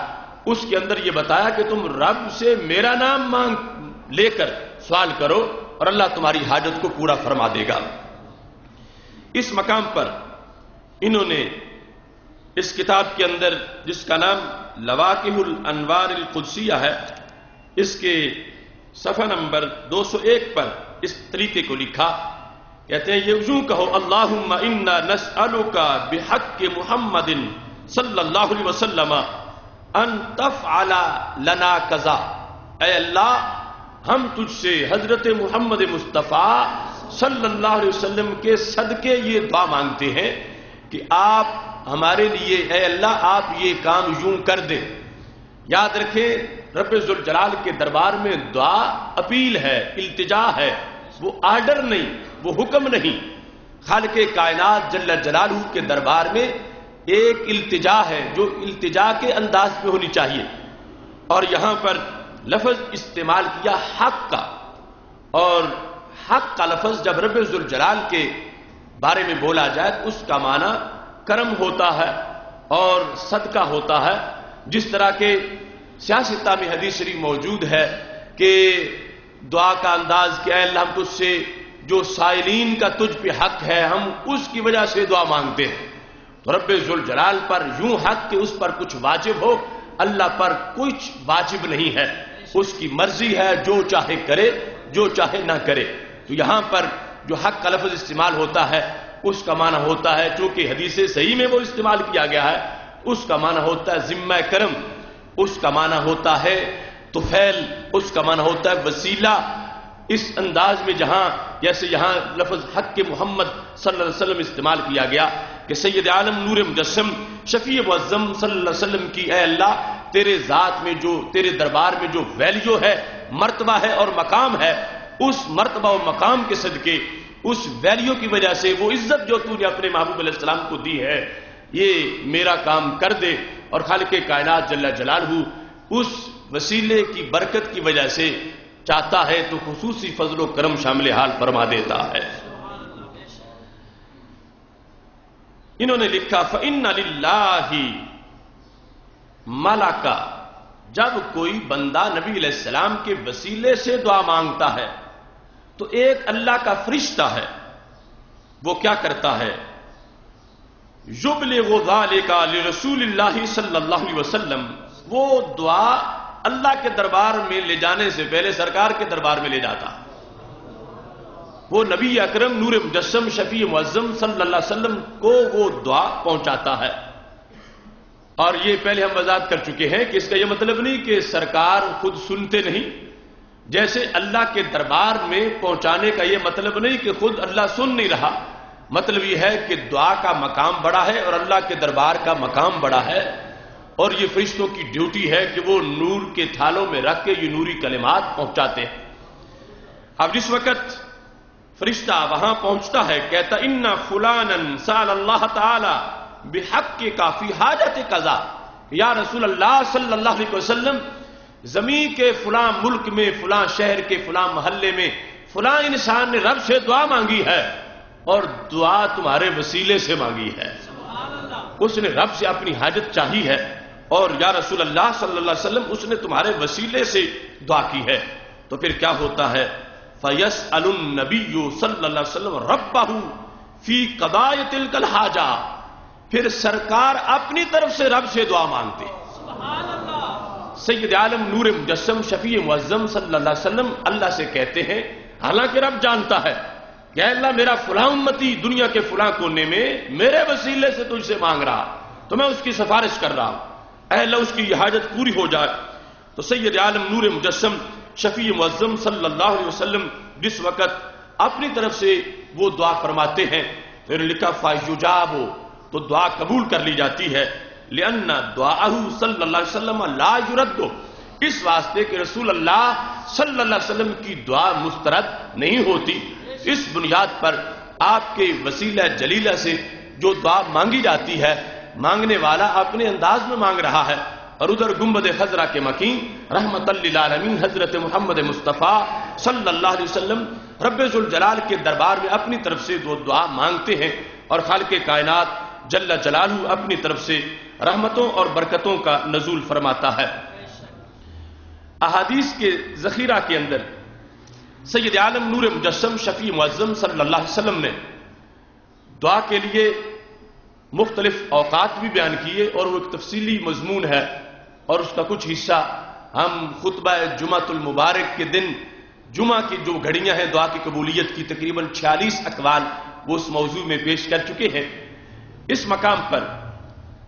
اس کے اندر یہ بتایا کہ تم رب سے میرا نام مانگ لے کر سوال کرو اور اللہ تمہاری حاجت کو پورا فرما دے گا۔ اس مقام پر انہوں نے اس کتاب کے اندر جس کا نام لواقح الانوار القدسیہ ہے، اس کے صفحہ نمبر 201 پر اس طریقے کو لکھا، کہتے ہیں یہ یوں کہو اللہم انا نسألک بحق محمد صلی اللہ علیہ وسلم ان تفعل لنا کذا، اے اللہ ہم تجھ سے حضرت محمد مصطفیٰ صلی اللہ علیہ وسلم کے صدقے یہ دعا مانگتے ہیں کہ آپ ہمارے لیے اے اللہ آپ یہ کام یوں کر دیں۔ یاد رکھیں رب ذوالجلال کے دربار میں دعا اپیل ہے، التجا ہے، وہ آرڈر نہیں، وہ حکم نہیں۔ خالق کائنات جل جلالہ کے دربار میں ایک التجا ہے جو التجا کے انداز میں ہونی چاہیے، اور یہاں پر لفظ استعمال کیا حق کا، اور حق کا لفظ جب رب ذوالجلال کے بارے میں بولا جائے تو اس کا معنی کرم ہوتا ہے اور صدقہ ہوتا ہے۔ جس طرح کے سیاستہ میں حدیث شریف موجود ہے کہ دعا کا انداز کہ اے اللہ ہم تجھ سے جو سائلین کا تجھ پہ حق ہے ہم اس کی وجہ سے دعا مانگتے ہیں، تو رب ذوالجلال پر یوں حق کہ اس پر کچھ واجب ہو، اللہ پر کچھ واجب نہیں ہے، اس کی مرضی ہے، جو چاہے کرے جو چاہے نہ کرے۔ تو یہاں پر جو حق کا لفظ استعمال ہوتا ہے اس کا معنی ہوتا ہے، چونکہ حدیث صحیح میں وہ استعمال کیا گیا ہے، اس کا معنی ہوتا ہے ذمہ کرم، اس کا معنی ہوتا ہے طفیل، اس کا معنی ہوتا ہے وسیلہ۔ اس انداز میں جہاں جیسے یہاں لفظ حق محمد صلی اللہ علیہ وسلم استعمال کیا گیا کہ سید عالم نور مجسم شفیع معظم صلی اللہ علیہ وسلم کی اے اللہ تیرے ذات میں جو تیرے دربار میں جو ویلیو ہے، مرتبہ ہے اور مقام ہے، اس مرتبہ و مقام کے صدقے، اس ویلیو کی وجہ سے وہ عزت جو تو نے اپنے محبوب علیہ السلام کو دی ہے، یہ میرا کام کر دے۔ اور خالق کائنات جل جلالہ اس وسیلے کی برکت کی وجہ سے چاہتا ہے تو خصوصی فضل و کرم شامل حال فرما دیتا ہے۔ انہوں نے لکھا فَإِنَّ لِلَّهِ مَلَكَ، جب کوئی بندہ نبی علیہ السلام کے وسیلے سے دعا مانگتا ہے تو ایک اللہ کا فرشتہ ہے، وہ کیا کرتا ہے؟ یبلغ ذالک لرسول اللہ صلی اللہ علیہ وسلم، وہ دعا اللہ کے دربار میں لے جانے سے پہلے سرکار کے دربار میں لے جاتا، وہ نبی اکرم نور مجسم شفیع معظم صلی اللہ علیہ وسلم کو وہ دعا پہنچاتا ہے۔ اور یہ پہلے ہم وضاحت کر چکے ہیں کہ اس کا یہ مطلب نہیں کہ سرکار خود سنتے نہیں، جیسے اللہ کے دربار میں پہنچانے کا یہ مطلب نہیں کہ خود اللہ سن نہیں رہا، مطلب یہ ہے کہ دعا کا مقام بڑا ہے اور اللہ کے دربار کا مقام بڑا ہے، اور یہ فرشتوں کی ڈیوٹی ہے کہ وہ نور کے تھالوں میں رکھ کے یہ نوری کلمات پہنچاتے ہیں۔ اب جس وقت فرشتہ وہاں پہنچتا ہے، کہتا ان فلانا سأل اللہ تعالی بحق کا فی حاجت قضا، یا رسول اللہ صلی اللہ علیہ وسلم زمین کے فلاں ملک میں، فلاں شہر کے فلاں محلے میں فلاں انسان نے رب سے دعا مانگی ہے اور دعا تمہارے وسیلے سے مانگی ہے، اس نے رب سے اپنی حاجت چاہی ہے اور یا رسول اللہ صلی اللہ علیہ وسلم اس نے تمہارے وسیلے سے دعا کی ہے۔ تو پھر کیا ہوتا ہے؟ فَيَسْأَلُ النَّبِيُّ صلی اللہ علیہ وسلم رَبَّهُ فِي قَضَاءِ تِلْكَ الْحَاجَةِ، پھر سرکار اپنی طرف سے رب سے دعا مانگتے۔ سید عالم نور مجسم شفیع معظم صلی اللہ علیہ وسلم اللہ سے کہتے ہیں، حالانکہ رب جانتا ہے کہ اے اللہ میرا فلاں امتی دنیا کے فلاں کونے میں میرے وسیلے سے تجھ سے مانگ رہا، تو میں اس کی سفارش کر رہا ہوں، اے اللہ اس کی یہ حاجت پوری ہو جائے۔ تو سید عالم نور مجسم شفیع معظم صلی اللہ علیہ وسلم جس وقت اپنی طرف سے وہ دعا فرماتے ہیں، پھر لکھا فَيُجَابُ، تو دعا قبول کر لی جاتی ہے، لِأَنَّ دُعَاءَهُ صلی اللہ علیہ وسلم لا يُرَدُّ، اس واسطے کہ رسول اللہ صلی اللہ علیہ وسلم کی دعا مسترد نہیں ہوتی۔ اس بنیاد پر آپ کے وسیلہ جلیلہ سے جو دعا مانگی جاتی ہے، مانگنے والا اپنے انداز میں مانگ رہا ہے، اور ادھر گنبد خضرا کے مکین رحمت للعالمین حضرت محمد مصطفیٰ صلی اللہ علیہ وسلم رب ذوالجلال کے دربار میں اپنی طرف سے وہ دعا مانگتے ہیں، اور خالق کائنات جل جلالہ اپنی طرف سے رحمتوں اور برکتوں کا نزول فرماتا ہے۔ احادیث کے ذخیرہ کے اندر سید عالم نور مجسم شفیع معظم صلی اللہ علیہ وسلم نے دعا کے لیے مختلف اوقات بھی بیان کیے، اور وہ ایک تفصیلی مضمون ہے، اور اس کا کچھ حصہ ہم خطبہ جمعۃ المبارک کے دن جمعہ کی جو گھڑیاں ہیں دعا کی قبولیت کی، تقریباً 46 اقوال وہ اس موضوع میں پیش کر چکے ہیں۔ اس مقام پر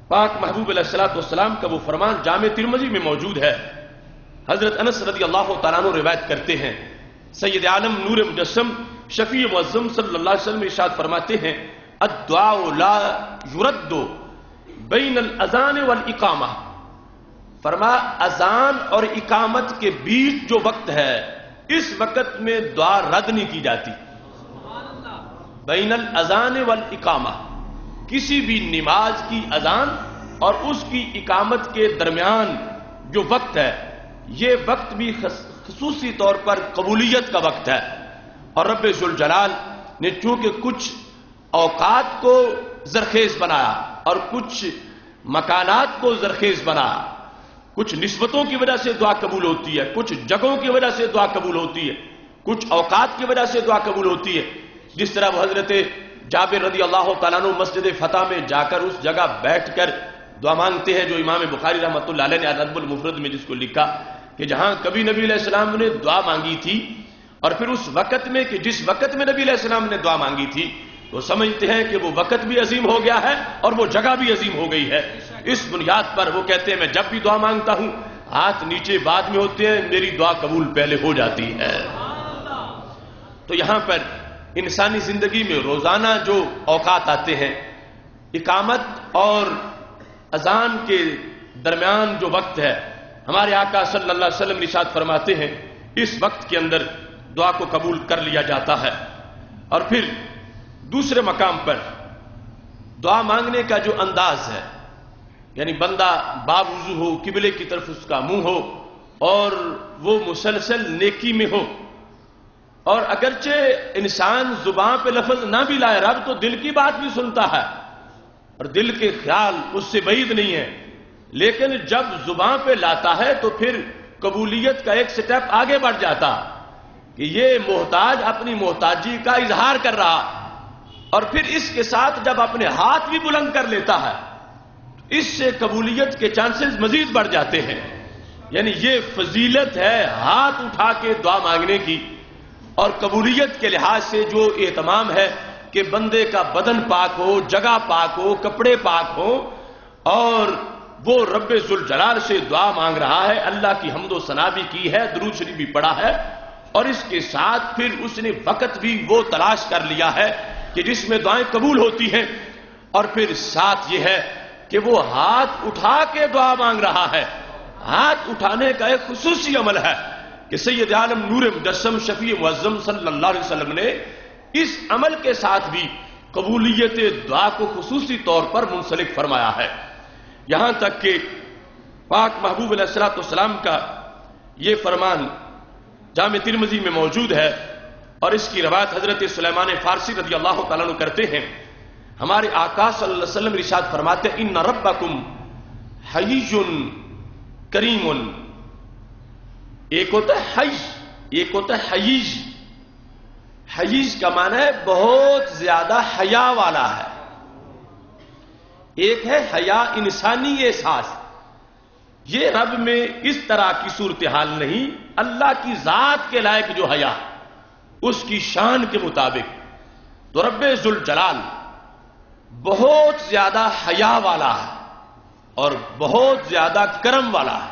پاک محبوب علیہ الصلوۃ والسلام کا وہ فرمان جامع ترمذی میں موجود ہے۔ حضرت انس رضی اللہ تعالیٰ عنہ روایت کرتے ہیں، سید عالم نور مجسم شفیع معظم صلی اللہ علیہ وسلم ارشاد فرماتے ہیں، الدعاء لا يرد بین الاذان والاقامہ، فرما اذان اور اقامت کے بیچ جو وقت ہے اس وقت میں دعا رد نہیں کی جاتی۔ بین الاذان والاقامہ، کسی بھی نماز کی اذان اور اس کی اقامت کے درمیان جو وقت ہے یہ وقت بھی خصوصی طور پر قبولیت کا وقت ہے، اور رب ذوالجلال نے چونکہ کچھ اوقات کو زرخیز بنایا اور کچھ مکانات کو زرخیز بنایا، کچھ نسبتوں کی وجہ سے دعا قبول ہوتی ہے، کچھ جگہوں کی وجہ سے دعا قبول ہوتی ہے، کچھ اوقات کی وجہ سے دعا قبول ہوتی ہے۔ جس طرح وہ حضرت جابر رضی اللہ تعالیٰ عنہ مسجد فتح میں جا کر اس جگہ بیٹھ کر دعا مانگتے ہیں جو امام بخاری رحمۃ اللہ علیہ نے ادب المفرد میں جس کو لکھا کہ جہاں کبھی نبی علیہ السلام نے دعا مانگی تھی اور پھر اس وقت میں کہ جس وقت میں نبی علیہ السلام نے دعا مانگی تھی وہ سمجھتے ہیں کہ وہ وقت بھی عظیم ہو گیا ہے اور وہ جگہ بھی عظیم ہو گئی ہے۔ اس بنیاد پر وہ کہتے ہیں میں جب بھی دعا مانگتا ہوں ہاتھ نیچے بعد میں ہوتے ہیں، میری دعا قبول پہلے ہو جاتی ہے۔ تو یہاں پر انسانی زندگی میں روزانہ جو اوقات آتے ہیں، اقامت اور اذان کے درمیان جو وقت ہے، ہمارے آقا صلی اللہ علیہ وسلم ارشاد فرماتے ہیں اس وقت کے اندر دعا کو قبول کر لیا جاتا ہے۔ اور پھر دوسرے مقام پر دعا مانگنے کا جو انداز ہے، یعنی بندہ باوضو ہو، قبلے کی طرف اس کا منہ ہو اور وہ مسلسل نیکی میں ہو، اور اگرچہ انسان زبان پہ لفظ نہ بھی لائے رب تو دل کی بات بھی سنتا ہے اور دل کے خیال اس سے بعید نہیں ہے، لیکن جب زبان پہ لاتا ہے تو پھر قبولیت کا ایک سٹیپ آگے بڑھ جاتا کہ یہ محتاج اپنی محتاجی کا اظہار کر رہا، اور پھر اس کے ساتھ جب اپنے ہاتھ بھی بلند کر لیتا ہے اس سے قبولیت کے چانسز مزید بڑھ جاتے ہیں. یعنی یہ فضیلت ہے ہاتھ اٹھا کے دعا مانگنے کی. اور قبولیت کے لحاظ سے جو اہتمام ہے کہ بندے کا بدن پاک ہو، جگہ پاک ہو، کپڑے پاک ہو، اور وہ رب ذوالجلال سے دعا مانگ رہا ہے، اللہ کی حمد و ثنا بھی کی ہے، درود شریف بھی پڑھا ہے، اور اس کے ساتھ پھر اس نے وقت بھی وہ تلاش کر لیا ہے کہ جس میں دعائیں قبول ہوتی ہیں. اور پھر ساتھ یہ ہے کہ وہ ہاتھ اٹھا کے دعا مانگ رہا ہے. ہاتھ اٹھانے کا ایک خصوصی عمل ہے کہ سید عالم نور مجسم شفیع معظم صلی اللہ علیہ وسلم نے اس عمل کے ساتھ بھی قبولیت دعا کو خصوصی طور پر منسلک فرمایا ہے. یہاں تک کہ پاک محبوب علیہ الصلوۃ والسلام کا یہ فرمان جامع ترمذی میں موجود ہے، اور اس کی روایت حضرت سلیمان فارسی رضی اللہ تعالیٰ عنہ کرتے ہیں. ہمارے آقا صلی اللہ علیہ وسلم ارشاد فرماتے ہیں ان ربکم حیی کریم. ایک ہوتا ہے حی، ایک ہوتا ہے حییج. حییج کا معنی ہے بہت زیادہ حیا والا ہے. ایک ہے حیا انسانی احساس. یہ رب میں اس طرح کی صورتحال نہیں، اللہ کی ذات کے لائق جو حیا اس کی شان کے مطابق. تو رب ذوالجلال بہت زیادہ حیا والا ہے اور بہت زیادہ کرم والا ہے.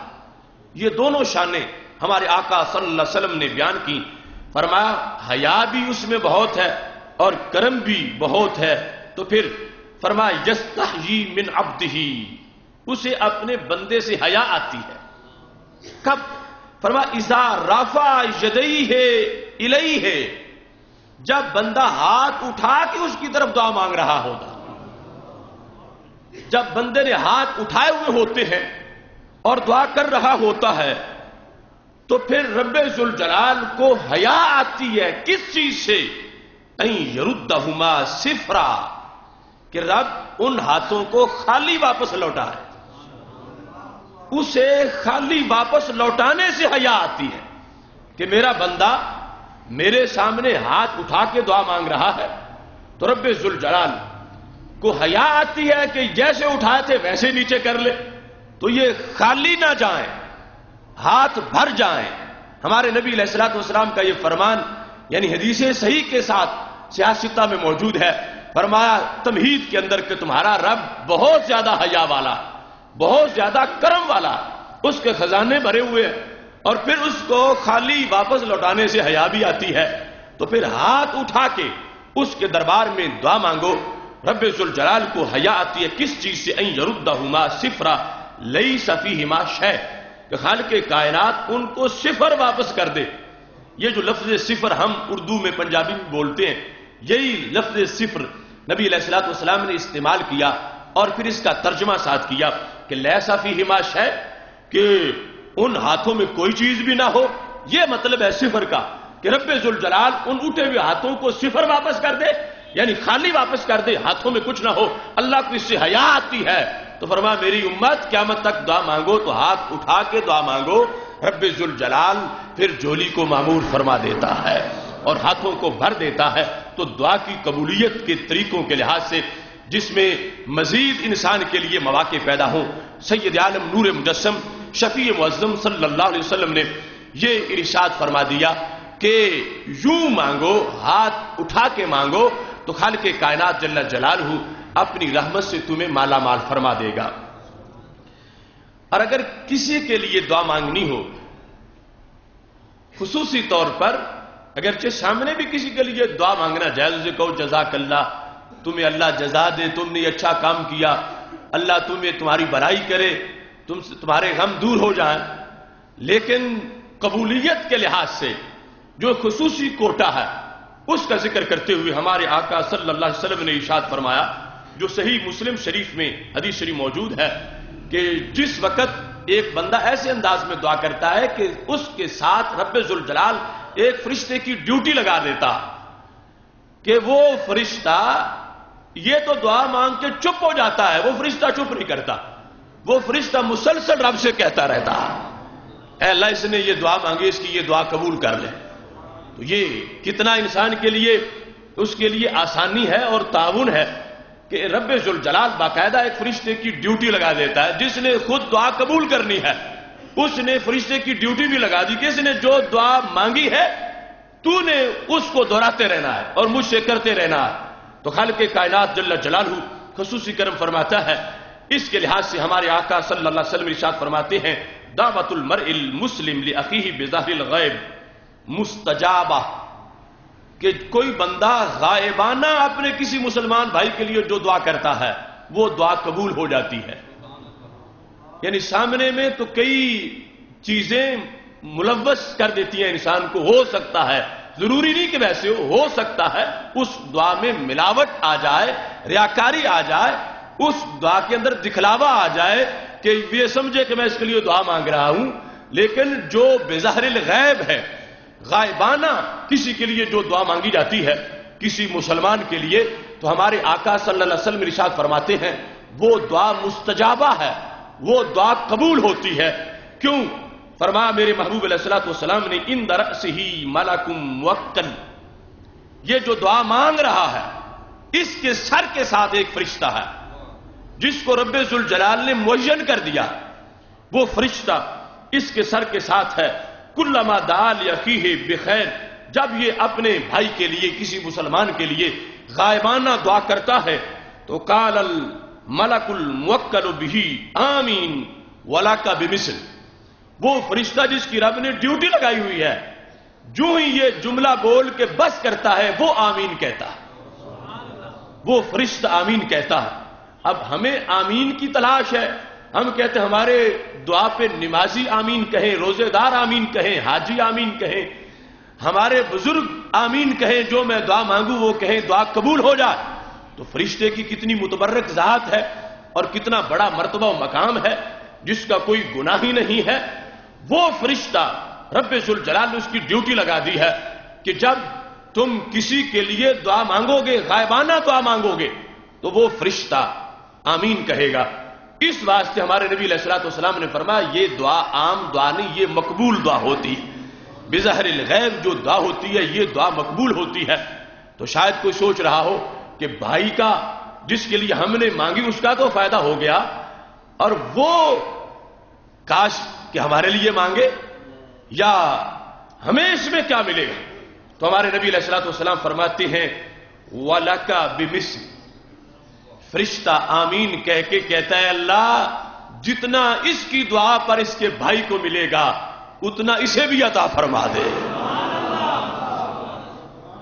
یہ دونوں شانیں ہمارے آقا صلی اللہ علیہ وسلم نے بیان کی. فرمایا حیا بھی اس میں بہت ہے اور کرم بھی بہت ہے. تو پھر فرمایا یستحیی من عبدہ، اسے اپنے بندے سے حیا آتی ہے. کب؟ فرمایا اذا رفع یدیہ الیہ، جب بندہ ہاتھ اٹھا کے اس کی طرف دعا مانگ رہا ہوتا. جب بندے نے ہاتھ اٹھائے ہوئے ہوتے ہیں اور دعا کر رہا ہوتا ہے تو پھر رب ذوالجلال کو حیا آتی ہے. کس چیز سے؟ ان یردہما صفرا، کہ رب ان ہاتھوں کو خالی واپس لوٹائے. اسے خالی واپس لوٹانے سے حیا آتی ہے کہ میرا بندہ میرے سامنے ہاتھ اٹھا کے دعا مانگ رہا ہے. تو رب ذوالجلال کو حیا آتی ہے کہ جیسے اٹھائے تھے ویسے نیچے کر لے، تو یہ خالی نہ جائیں، ہاتھ بھر جائیں. ہمارے نبی علیہ الصلوۃ والسلام کا یہ فرمان یعنی حدیث صحیح کے ساتھ سیاستہ میں موجود ہے. فرمایا تمہید کے اندر کہ تمہارا رب بہت زیادہ حیا والا، بہت زیادہ کرم والا، اس کے خزانے بھرے ہوئے ہیں، اور پھر اس کو خالی واپس لوٹانے سے حیا بھی آتی ہے. تو پھر ہاتھ اٹھا کے اس کے دربار میں دعا مانگو. رب ذوالجلال کو حیا آتی ہے کس چیز سے؟ ان یردہما صفرا لیس فیہما شیء، کہ خالق کائنات ان کو صفر واپس کر دے. یہ جو لفظ صفر ہم اردو میں پنجابی میں بولتے ہیں، یہی لفظ صفر نبی علیہ الصلوۃ والسلام نے استعمال کیا اور پھر اس کا ترجمہ ساتھ کیا کہ لیس فیہما شیء، کہ ان ہاتھوں میں کوئی چیز بھی نہ ہو. یہ مطلب ہے صفر کا کہ رب ذوالجلال ان اٹھے ہوئے ہاتھوں کو صفر واپس کر دے، یعنی خالی واپس کر دے، ہاتھوں میں کچھ نہ ہو. اللہ کو اس سے حیا آتی ہے. تو فرمایا میری امت قیامت تک دعا مانگو تو ہاتھ اٹھا کے دعا مانگو. رب ذوالجلال پھر جھولی کو معمور فرما دیتا ہے اور ہاتھوں کو بھر دیتا ہے. تو دعا کی قبولیت کے طریقوں کے لحاظ سے جس میں مزید انسان کے لیے مواقع پیدا ہوں، سید عالم نور مجسم شفیع معظم صلی اللہ علیہ وسلم نے یہ ارشاد فرما دیا کہ یوں مانگو، ہاتھ اٹھا کے مانگو تو خالق کائنات جل جلالہ اپنی رحمت سے تمہیں مالا مال فرما دے گا. اور اگر کسی کے لیے دعا مانگنی ہو خصوصی طور پر، اگرچہ سامنے بھی کسی کے لیے دعا مانگنا جائز، اسے کہو جزاک اللہ، تمہیں اللہ جزا دے، تم نے اچھا کام کیا، اللہ تمہیں تمہاری بھلائی کرے، تمہارے غم دور ہو جائیں. لیکن قبولیت کے لحاظ سے جو خصوصی کوٹا ہے اس کا ذکر کرتے ہوئے ہمارے آقا صلی اللہ علیہ وسلم نے ارشاد فرمایا، جو صحیح مسلم شریف میں حدیث شریف موجود ہے، کہ جس وقت ایک بندہ ایسے انداز میں دعا کرتا ہے کہ اس کے ساتھ رب ذوالجلال ایک فرشتے کی ڈیوٹی لگا دیتا کہ وہ فرشتہ یہ تو دعا مانگ کے چپ ہو جاتا ہے، وہ فرشتہ چپ نہیں کرتا، وہ فرشتہ مسلسل رب سے کہتا رہتا اے اللہ اس نے یہ دعا مانگی، اس کی یہ دعا قبول کر لے. تو یہ کتنا انسان کے لیے اس کے لیے آسانی ہے اور تعاون ہے کہ رب ذوالجلال باقاعدہ ایک فرشتے کی ڈیوٹی لگا دیتا ہے. جس نے خود دعا قبول کرنی ہے اس نے فرشتے کی ڈیوٹی بھی لگا دی کہ اس نے جو دعا مانگی ہے تو نے اس کو دہراتے رہنا ہے اور مجھ سے کرتے رہنا ہے. تو خالق کائنات جل جلالہ خصوصی کرم فرماتا ہے. اس کے لحاظ سے ہمارے آقا صلی اللہ علیہ وسلم ارشاد فرماتے ہیں دعوت المرء المسلم لأخیہ بظاہر الغیب مستجابہ، کہ کوئی بندہ غائبانہ اپنے کسی مسلمان بھائی کے لیے جو دعا کرتا ہے وہ دعا قبول ہو جاتی ہے. یعنی سامنے میں تو کئی چیزیں ملوث کر دیتی ہیں انسان کو. ہو سکتا ہے، ضروری نہیں کہ ویسے ہو سکتا ہے اس دعا میں ملاوٹ آ جائے، ریاکاری آ جائے، اس دعا کے اندر دکھلاوا آ جائے کہ یہ سمجھے کہ میں اس کے لیے دعا مانگ رہا ہوں. لیکن جو بظاہر الغیب ہے، غائبانہ کسی کے لیے جو دعا مانگی جاتی ہے کسی مسلمان کے لیے، تو ہمارے آقا صلی اللہ علیہ وسلم ارشاد فرماتے ہیں وہ دعا مستجابہ ہے، وہ دعا قبول ہوتی ہے. کیوں؟ فرمایا میرے محبوب علیہ الصلوۃ والسلام نے عند رأسہ ملک موکل، یہ جو دعا مانگ رہا ہے اس کے سر کے ساتھ ایک فرشتہ ہے جس کو رب ذوالجلال نے معین کر دیا. وہ فرشتہ اس کے سر کے ساتھ ہے. کلما دعا لأخیہ بخیر، جب یہ اپنے بھائی کے لیے کسی مسلمان کے لیے غائبانہ دعا کرتا ہے تو قال الملک الموکل بہ آمین ولک بمثل، وہ فرشتہ جس کی رب نے ڈیوٹی لگائی ہوئی ہے جو ہی یہ جملہ بول کے بس کرتا ہے وہ آمین کہتا ہے، وہ فرشتہ آمین کہتا ہے. اب ہمیں آمین کی تلاش ہے. ہم کہتے ہیں ہمارے دعا پہ نمازی آمین کہیں، روزے دار آمین کہیں، حاجی آمین کہیں، ہمارے بزرگ آمین کہیں، جو میں دعا مانگوں وہ کہیں دعا قبول ہو جائے. تو فرشتے کی کتنی متبرک ذات ہے اور کتنا بڑا مرتبہ و مقام ہے جس کا کوئی گناہ ہی نہیں ہے. وہ فرشتہ رب ذوالجلال نے اس کی ڈیوٹی لگا دی ہے کہ جب تم کسی کے لیے دعا مانگو گے، غائبانہ دعا مانگو گے، تو وہ فرشتہ آمین کہے گا. اس واسطے ہمارے نبی علیہ الصلوۃ والسلام نے فرمایا یہ دعا عام دعا نہیں، یہ مقبول دعا ہوتی ہے. بظاہر الغیب جو دعا ہوتی ہے یہ دعا مقبول ہوتی ہے. تو شاید کوئی سوچ رہا ہو کہ بھائی کا جس کے لیے ہم نے مانگی اس کا تو فائدہ ہو گیا اور وہ کاش کہ ہمارے لیے مانگے یا ہمیں اس میں کیا ملے گا. تو ہمارے نبی علیہ الصلوۃ والسلام فرماتے ہیں وَلَكَ بِمِثْلِ، فرشتہ آمین کہہ کے کہتا ہے اللہ جتنا اس کی دعا پر اس کے بھائی کو ملے گا اتنا اسے بھی عطا فرما دے.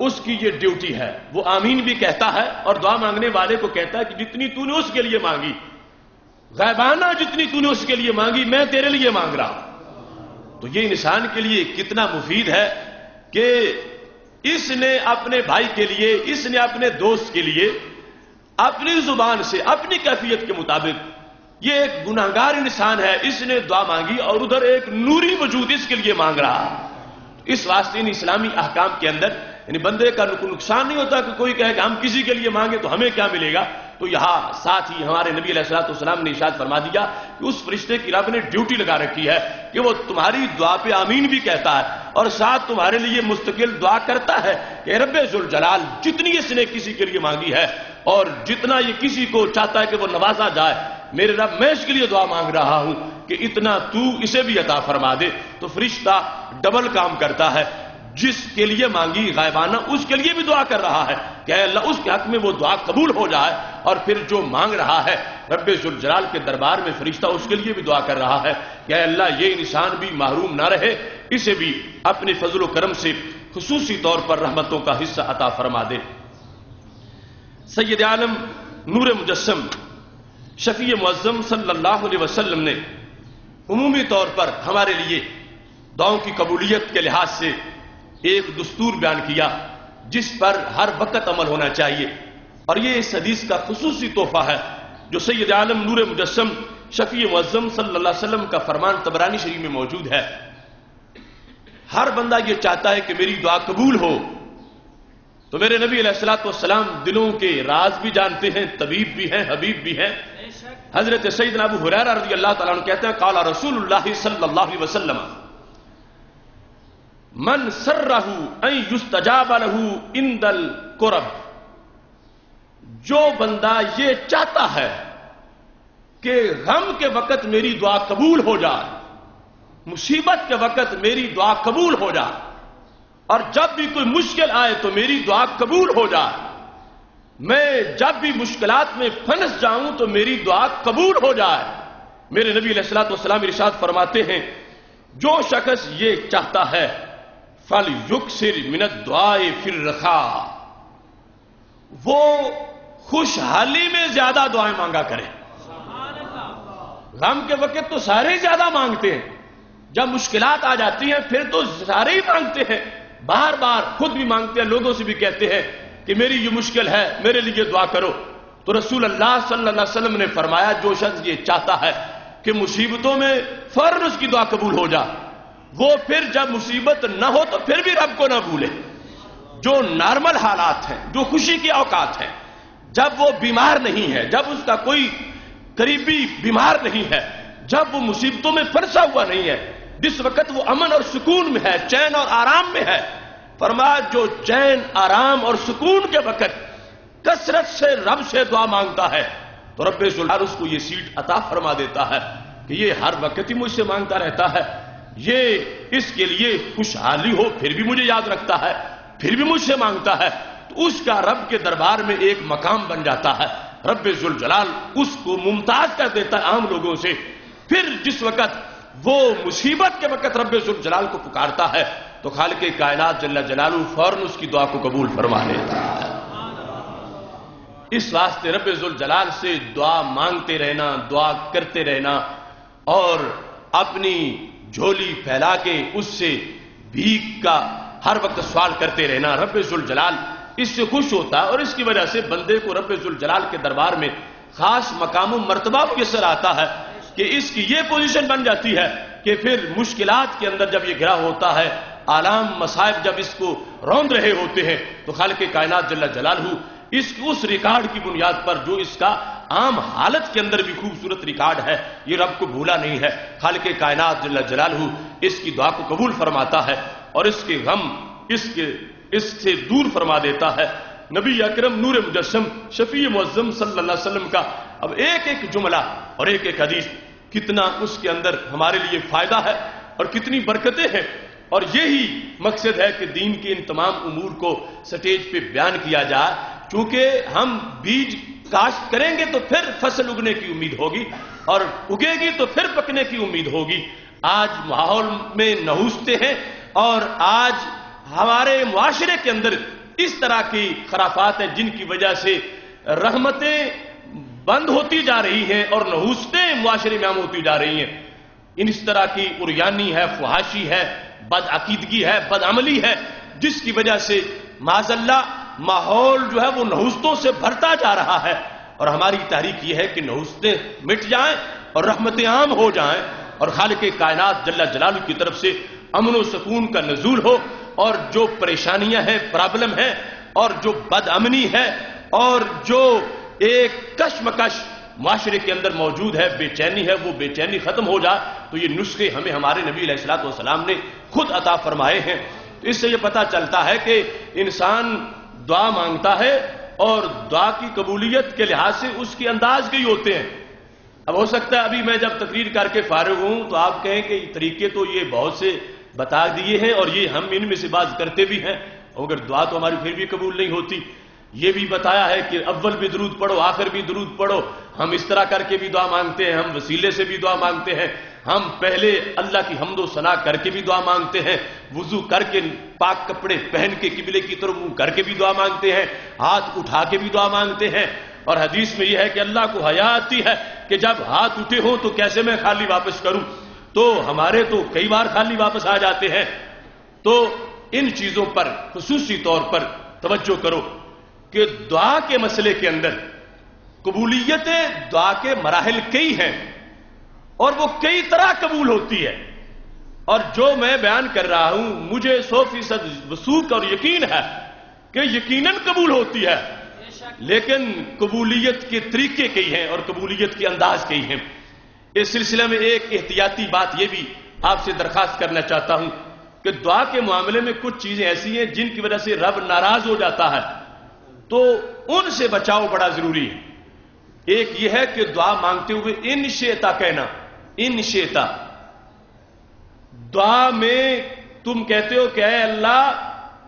اس کی یہ ڈیوٹی ہے. وہ آمین بھی کہتا ہے اور دعا مانگنے والے کو کہتا ہے کہ جتنی تو نے اس کے لیے مانگی، غائبانہ جتنی تو نے اس کے لیے مانگی میں تیرے لیے مانگ رہا ہوں. تو یہ انسان کے لیے کتنا مفید ہے کہ اس نے اپنے بھائی کے لیے، اس نے اپنے دوست کے لیے اپنی زبان سے اپنی کیفیت کے مطابق، یہ ایک گناہگار انسان ہے، اس نے دعا مانگی اور ادھر ایک نوری وجود اس کے لیے مانگ رہا. اس واسطے ان اسلامی احکام کے اندر یعنی بندے کا نقصان نہیں ہوتا کہ کوئی کہے کہ ہم کسی کے لیے مانگے تو ہمیں کیا ملے گا. تو یہاں ساتھ ہی ہمارے نبی علیہ الصلوۃ والسلام نے ارشاد فرما دیا کہ اس فرشتے کی رب نے ڈیوٹی لگا رکھی ہے کہ وہ تمہاری دعا پہ آمین بھی کہتا ہے اور ساتھ تمہارے لیے مستقل دعا کرتا ہے کہ رب ذوالجلال جتنی اس نے کسی کے لیے مانگی ہے اور جتنا یہ کسی کو چاہتا ہے کہ وہ نوازا جائے، میرے رب میں اس کے لیے دعا مانگ رہا ہوں کہ اتنا تو اسے بھی عطا فرما دے. تو فرشتہ ڈبل کام کرتا ہے، جس کے لیے مانگی غائبانہ اس کے لیے بھی دعا کر رہا ہے کہ اے اللہ اس کے حق میں وہ دعا قبول ہو جائے، اور پھر جو مانگ رہا ہے رب ذوالجلال کے دربار میں فرشتہ اس کے لیے بھی دعا کر رہا ہے کہ اے اللہ یہ انسان بھی محروم نہ رہے، اسے بھی اپنے فضل و کرم سے خصوصی طور پر رحمتوں کا حصہ عطا فرما دے. سید عالم نور مجسم شفیع معظم صلی اللہ علیہ وسلم نے عمومی طور پر ہمارے لیے دعاؤں کی قبولیت کے لحاظ سے ایک دستور بیان کیا جس پر ہر وقت عمل ہونا چاہیے، اور یہ اس حدیث کا خصوصی تحفہ ہے جو سید عالم نور مجسم شفیع معظم صلی اللہ علیہ وسلم کا فرمان طبرانی شریف میں موجود ہے. ہر بندہ یہ چاہتا ہے کہ میری دعا قبول ہو، تو میرے نبی علیہ الصلوۃ والسلام دلوں کے راز بھی جانتے ہیں، طبیب بھی ہیں، حبیب بھی ہیں. حضرت سیدنا ابو ہریرہ رضی اللہ تعالیٰ عنہ کہتے ہیں قال رسول اللہ صلی اللہ علیہ وسلم من سرہ ان یستجاب لہ عند الکرب، جو بندہ یہ چاہتا ہے کہ غم کے وقت میری دعا قبول ہو جائے، مصیبت کے وقت میری دعا قبول ہو جائے، اور جب بھی کوئی مشکل آئے تو میری دعا قبول ہو جائے، میں جب بھی مشکلات میں پھنس جاؤں تو میری دعا قبول ہو جائے، میرے نبی علیہ الصلوۃ والسلام ارشاد فرماتے ہیں جو شخص یہ چاہتا ہے فَلْيُكْثِرْ مِنَ الدُّعَاءِ فِي الرَّخَاءِ، وہ خوشحالی میں زیادہ دعائیں مانگا کرے۔ غم کے وقت تو سارے زیادہ مانگتے ہیں، جب مشکلات آ جاتی ہیں پھر تو سارے ہی مانگتے ہیں، بار بار خود بھی مانگتے ہیں، لوگوں سے بھی کہتے ہیں کہ میری یہ مشکل ہے، میرے لیے دعا کرو۔ تو رسول اللہ صلی اللہ علیہ وسلم نے فرمایا جو شخص یہ چاہتا ہے کہ مصیبتوں میں فوراً اس کی دعا قبول ہو جائے، وہ پھر جب مصیبت نہ ہو تو پھر بھی رب کو نہ بھولے۔ جو نارمل حالات ہیں، جو خوشی کے اوقات ہیں، جب وہ بیمار نہیں ہے، جب اس کا کوئی قریبی بیمار نہیں ہے، جب وہ مصیبتوں میں پھنسا ہوا نہیں ہے، جس وقت وہ امن اور سکون میں ہے، چین اور آرام میں ہے، فرمایا جو چین آرام اور سکون کے وقت کثرت سے رب سے دعا مانگتا ہے تو رب ذوالجلال اس کو یہ سیٹ عطا فرما دیتا ہے کہ یہ ہر وقت ہی مجھ سے مانگتا رہتا ہے، یہ اس کے لیے خوشحالی ہو پھر بھی مجھے یاد رکھتا ہے، پھر بھی مجھ سے مانگتا ہے، تو اس کا رب کے دربار میں ایک مقام بن جاتا ہے، رب ذوالجلال اس کو ممتاز کر دیتا ہے عام لوگوں سے۔ پھر جس وقت وہ مصیبت کے وقت رب ذوالجلال کو پکارتا ہے تو خالق کائنات جل جلالہ فوراً اس کی دعا کو قبول فرما لیتا ہے۔ اس واسطے رب ذوالجلال سے دعا مانگتے رہنا، دعا کرتے رہنا اور اپنی جھولی پھیلا کے اس سے بھیک کا ہر وقت سوال کرتے رہنا، رب ذوالجلال اس سے خوش ہوتا ہے، اور اس کی وجہ سے بندے کو رب ذوالجلال کے دربار میں خاص مقام و مرتبہ میسر آتا ہے کہ اس کی یہ پوزیشن بن جاتی ہے کہ پھر مشکلات کے اندر جب یہ گھرا ہوتا ہے، آلام مصائب جب اس کو روند رہے ہوتے ہیں تو خالق کائنات جل جلالہ اس ریکارڈ کی بنیاد پر جو اس کا عام حالت کے اندر بھی خوبصورت ریکارڈ ہے، یہ رب کو بھولا نہیں ہے، خالق کائنات جل جلالہ اس کی دعا کو قبول فرماتا ہے اور اس کے غم اس سے دور فرما دیتا ہے۔ نبی اکرم نور مجسم شفیع معظم صلی اللہ علیہ وسلم کا اب ایک ایک جملہ اور ایک ایک حدیث کتنا اس کے اندر ہمارے لیے فائدہ ہے اور کتنی برکتیں ہیں، اور یہی مقصد ہے کہ دین کے ان تمام امور کو سٹیج پہ بیان کیا جائے، چونکہ ہم بیج کاشت کریں گے تو پھر فصل اگنے کی امید ہوگی، اور اگے گی تو پھر پکنے کی امید ہوگی۔ آج ماحول میں نحوستے ہیں اور آج ہمارے معاشرے کے اندر اس طرح کی خرافات ہیں جن کی وجہ سے رحمتیں بند ہوتی جا رہی ہیں اور نحوستیں معاشرے میں عام ہوتی جا رہی ہیں۔ اس طرح کی عریانی ہے، فحاشی ہے، بد عقیدگی ہے، بد عملی ہے، جس کی وجہ سے معاذ اللہ ماحول جو ہے وہ نحوستوں سے بھرتا جا رہا ہے، اور ہماری تحریک یہ ہے کہ نحوستیں مٹ جائیں اور رحمتیں عام ہو جائیں اور خالق کائنات جل جلالہ کی طرف سے امن و سکون کا نزول ہو، اور جو پریشانیاں ہیں، پرابلم ہیں، اور جو بد امنی ہے اور جو ایک کشمکش معاشرے کے اندر موجود ہے، بے چینی ہے، وہ بے چینی ختم ہو جائے، تو یہ نسخے ہمیں ہمارے نبی علیہ الصلوۃ والسلام نے خود عطا فرمائے ہیں۔ اس سے یہ پتہ چلتا ہے کہ انسان دعا مانگتا ہے اور دعا کی قبولیت کے لحاظ سے اس کے انداز کئی ہوتے ہیں۔ اب ہو سکتا ہے ابھی میں جب تقریر کر کے فارغ ہوں تو آپ کہیں کہ طریقے تو یہ بہت سے بتا دیے ہیں اور یہ ہم ان میں سے بات کرتے بھی ہیں، اگر دعا تو ہماری پھر بھی قبول نہیں ہوتی۔ یہ بھی بتایا ہے کہ اول بھی درود پڑھو، آخر بھی درود پڑھو، ہم اس طرح کر کے بھی دعا مانگتے ہیں، ہم وسیلے سے بھی دعا مانگتے ہیں، ہم پہلے اللہ کی حمد و ثنا کر کے بھی دعا مانگتے ہیں، وضو کر کے پاک کپڑے پہن کے قبلے کی طرف منہ کر کے بھی دعا مانگتے ہیں، ہاتھ اٹھا کے بھی دعا مانگتے ہیں، اور حدیث میں یہ ہے کہ اللہ کو حیا آتی ہے کہ جب ہاتھ اٹھے ہوں تو کیسے میں خالی واپس کروں، تو ہمارے تو کئی بار خالی واپس آ جاتے ہیں۔ تو ان چیزوں پر خصوصی طور پر توجہ کرو کہ دعا کے مسئلے کے اندر قبولیت دعا کے مراحل کئی ہیں اور وہ کئی طرح قبول ہوتی ہے، اور جو میں بیان کر رہا ہوں مجھے 100% وثوق اور یقین ہے کہ یقیناً قبول ہوتی ہے، لیکن قبولیت کے طریقے کئی ہیں اور قبولیت کے انداز کئی ہیں۔ اس سلسلے میں ایک احتیاطی بات یہ بھی آپ سے درخواست کرنا چاہتا ہوں کہ دعا کے معاملے میں کچھ چیزیں ایسی ہیں جن کی وجہ سے رب ناراض ہو جاتا ہے، تو ان سے بچاؤ بڑا ضروری ہے۔ ایک یہ ہے کہ دعا مانگتے ہوئے ان شئتا کہنا، ان شئتا۔ دعا میں تم کہتے ہو کہ اے اللہ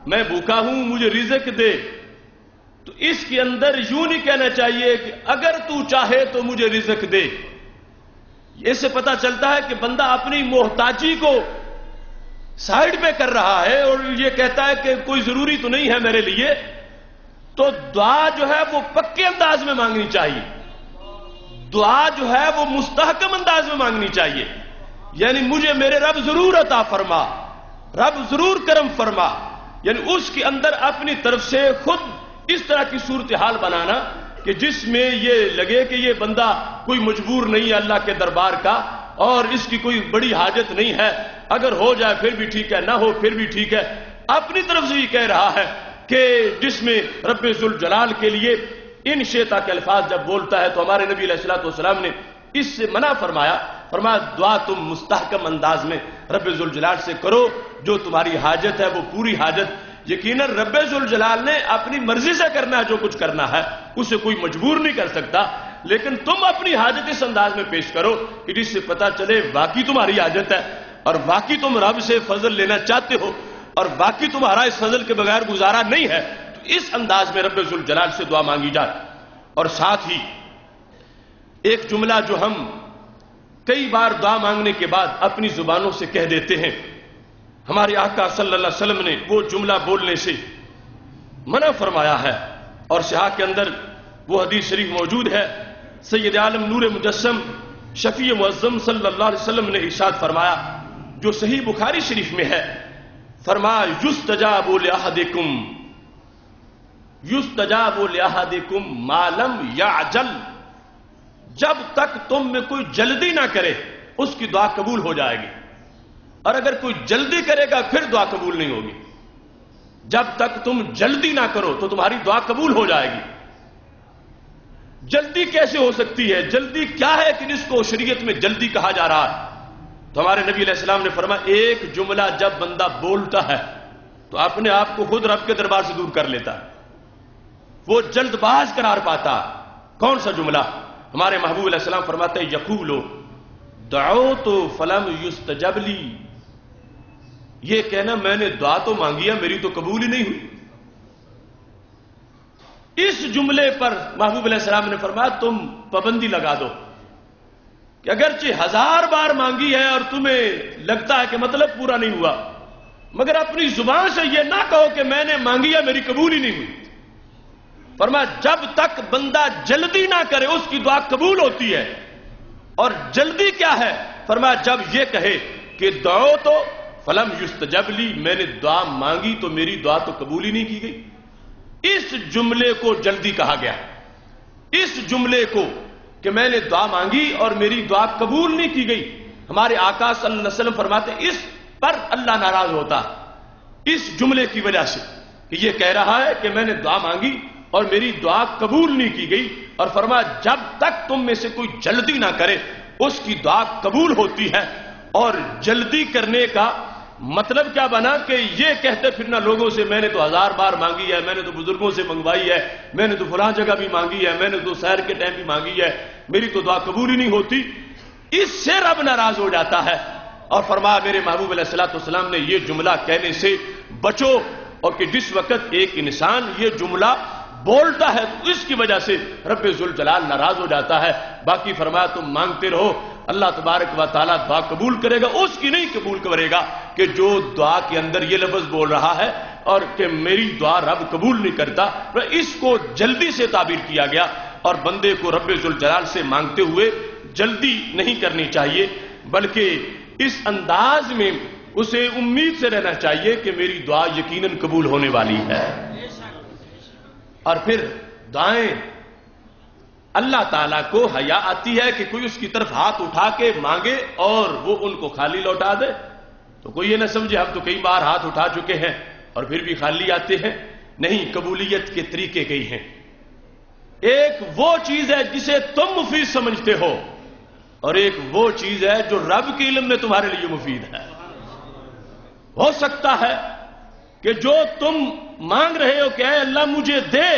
میں بھوکا ہوں مجھے رزق دے، تو اس کے اندر یوں نہیں کہنا چاہیے کہ اگر تو چاہے تو مجھے رزق دے۔ اس سے پتہ چلتا ہے کہ بندہ اپنی محتاجی کو سائیڈ پہ کر رہا ہے اور یہ کہتا ہے کہ کوئی ضروری تو نہیں ہے میرے لیے۔ تو دعا جو ہے وہ پکے انداز میں مانگنی چاہیے، دعا جو ہے وہ مستحکم انداز میں مانگنی چاہیے، یعنی مجھے میرے رب ضرور عطا فرما، رب ضرور کرم فرما، یعنی اس کے اندر اپنی طرف سے خود اس طرح کی صورتحال بنانا کہ جس میں یہ لگے کہ یہ بندہ کوئی مجبور نہیں ہے اللہ کے دربار کا اور اس کی کوئی بڑی حاجت نہیں ہے، اگر ہو جائے پھر بھی ٹھیک ہے، نہ ہو پھر بھی ٹھیک ہے۔ اپنی طرف سے یہ کہہ رہا ہے کہ جس میں رب ذوالجلال کے لیے ان شئتا کے الفاظ جب بولتا ہے تو ہمارے نبی علیہ الصلوۃ والسلام نے اس سے منع فرمایا، دعا تم مستحکم انداز میں رب ذوالجلال سے کرو، جو تمہاری حاجت ہے وہ پوری حاجت یقیناً رب ذوالجلال نے اپنی مرضی سے کرنا ہے، جو کچھ کرنا ہے اسے کوئی مجبور نہیں کر سکتا، لیکن تم اپنی حاجت اس انداز میں پیش کرو کہ جس سے پتا چلے واقعی تمہاری حاجت ہے اور واقعی تم رب سے فضل لینا چاہتے ہو اور واقعی تمہارا اس فضل کے بغیر گزارا نہیں ہے، تو اس انداز میں رب ذوالجلال سے دعا مانگی جائے۔ اور ساتھ ہی ایک جملہ جو ہم کئی بار دعا مانگنے کے بعد اپنی زبانوں سے کہہ دیتے ہیں، ہمارے آقا صلی اللہ علیہ وسلم نے وہ جملہ بولنے سے منع فرمایا ہے، اور صحاح کے اندر وہ حدیث شریف موجود ہے، سید عالم نور مجسم شفیع معظم صلی اللہ علیہ وسلم نے ارشاد فرمایا جو صحیح بخاری شریف میں ہے، فرمایا یستجاب لأحدکم یستجاب لأحدکم ما لم یعجل، جب تک تم میں کوئی جلدی نہ کرے اس کی دعا قبول ہو جائے گی، اور اگر کوئی جلدی کرے گا پھر دعا قبول نہیں ہوگی۔ جب تک تم جلدی نہ کرو تو تمہاری دعا قبول ہو جائے گی۔ جلدی کیسے ہو سکتی ہے؟ جلدی کیا ہے کہ جس کو شریعت میں جلدی کہا جا رہا ہے؟ تو ہمارے نبی علیہ السلام نے فرمایا ایک جملہ جب بندہ بولتا ہے تو اپنے آپ کو خود رب کے دربار سے دور کر لیتا ہے، وہ جلد باز قرار پاتا۔ کون سا جملہ؟ ہمارے محبوب علیہ السلام فرماتے ہیں یقولو دعوت فلم یستجب لی، یہ کہنا میں نے دعا تو مانگی ہے میری تو قبول ہی نہیں ہوئی۔ اس جملے پر محبوب علیہ السلام نے فرمایا تم پابندی لگا دو کہ اگرچہ 1000 بار مانگی ہے اور تمہیں لگتا ہے کہ مطلب پورا نہیں ہوا، مگر اپنی زبان سے یہ نہ کہو کہ میں نے مانگی ہے میری قبول ہی نہیں ہوئی۔ فرمایا جب تک بندہ جلدی نہ کرے اس کی دعا قبول ہوتی ہے۔ اور جلدی کیا ہے؟ فرمایا جب یہ کہے کہ دعو تو فلم یستجب لی، میں نے دعا مانگی تو میری دعا تو قبول ہی نہیں کی گئی، اس جملے کو جلدی کہا گیا۔ اس جملے کو کہ میں نے دعا مانگی اور میری دعا قبول نہیں کی گئی، ہمارے آقا صلی اللہ علیہ وسلم فرماتے اس پر اللہ ناراض ہوتا، اس جملے کی وجہ سے کہ یہ کہہ رہا ہے کہ میں نے دعا مانگی اور میری دعا قبول نہیں کی گئی، اور فرمایا جب تک تم میں سے کوئی جلدی نہ کرے اس کی دعا قبول ہوتی ہے۔ اور جلدی کرنے کا مطلب کیا بنا کہ یہ کہتے پھرنا لوگوں سے میں نے تو 1000 بار مانگی ہے، میں نے تو بزرگوں سے منگوائی ہے، میں نے تو فلاں جگہ بھی مانگی ہے، میں نے تو سحر کے ٹائم بھی مانگی ہے، میری تو دعا قبول ہی نہیں ہوتی، اس سے رب ناراض ہو جاتا ہے۔ اور فرمایا میرے محبوب علیہ الصلوۃ والسلام نے یہ جملہ کہنے سے بچو، اور کہ جس وقت ایک انسان یہ جملہ بولتا ہے تو اس کی وجہ سے رب ذوالجلال ناراض ہو جاتا ہے۔ باقی فرمایا تم مانگتے رہو، اللہ تبارک و تعالیٰ دعا قبول کرے گا، اس کی نہیں قبول کرے گا کہ جو دعا کے اندر یہ لفظ بول رہا ہے اور کہ میری دعا رب قبول نہیں کرتا۔ اس کو جلدی سے تعبیر کیا گیا، اور بندے کو رب ذوالجلال سے مانگتے ہوئے جلدی نہیں کرنی چاہیے، بلکہ اس انداز میں اسے امید سے رہنا چاہیے کہ میری دعا یقیناً قبول ہونے والی ہے۔ اور پھر دعائیں اللہ تعالیٰ کو حیا آتی ہے کہ کوئی اس کی طرف ہاتھ اٹھا کے مانگے اور وہ ان کو خالی لوٹا دے، تو کوئی یہ نہ سمجھے ہم تو کئی بار ہاتھ اٹھا چکے ہیں اور پھر بھی خالی آتے ہیں، نہیں، قبولیت کے طریقے کئی ہیں۔ ایک وہ چیز ہے جسے تم مفید سمجھتے ہو، اور ایک وہ چیز ہے جو رب کے علم میں تمہارے لیے مفید ہے۔ ہو سکتا ہے کہ جو تم مانگ رہے ہو کہ اے اللہ مجھے دے،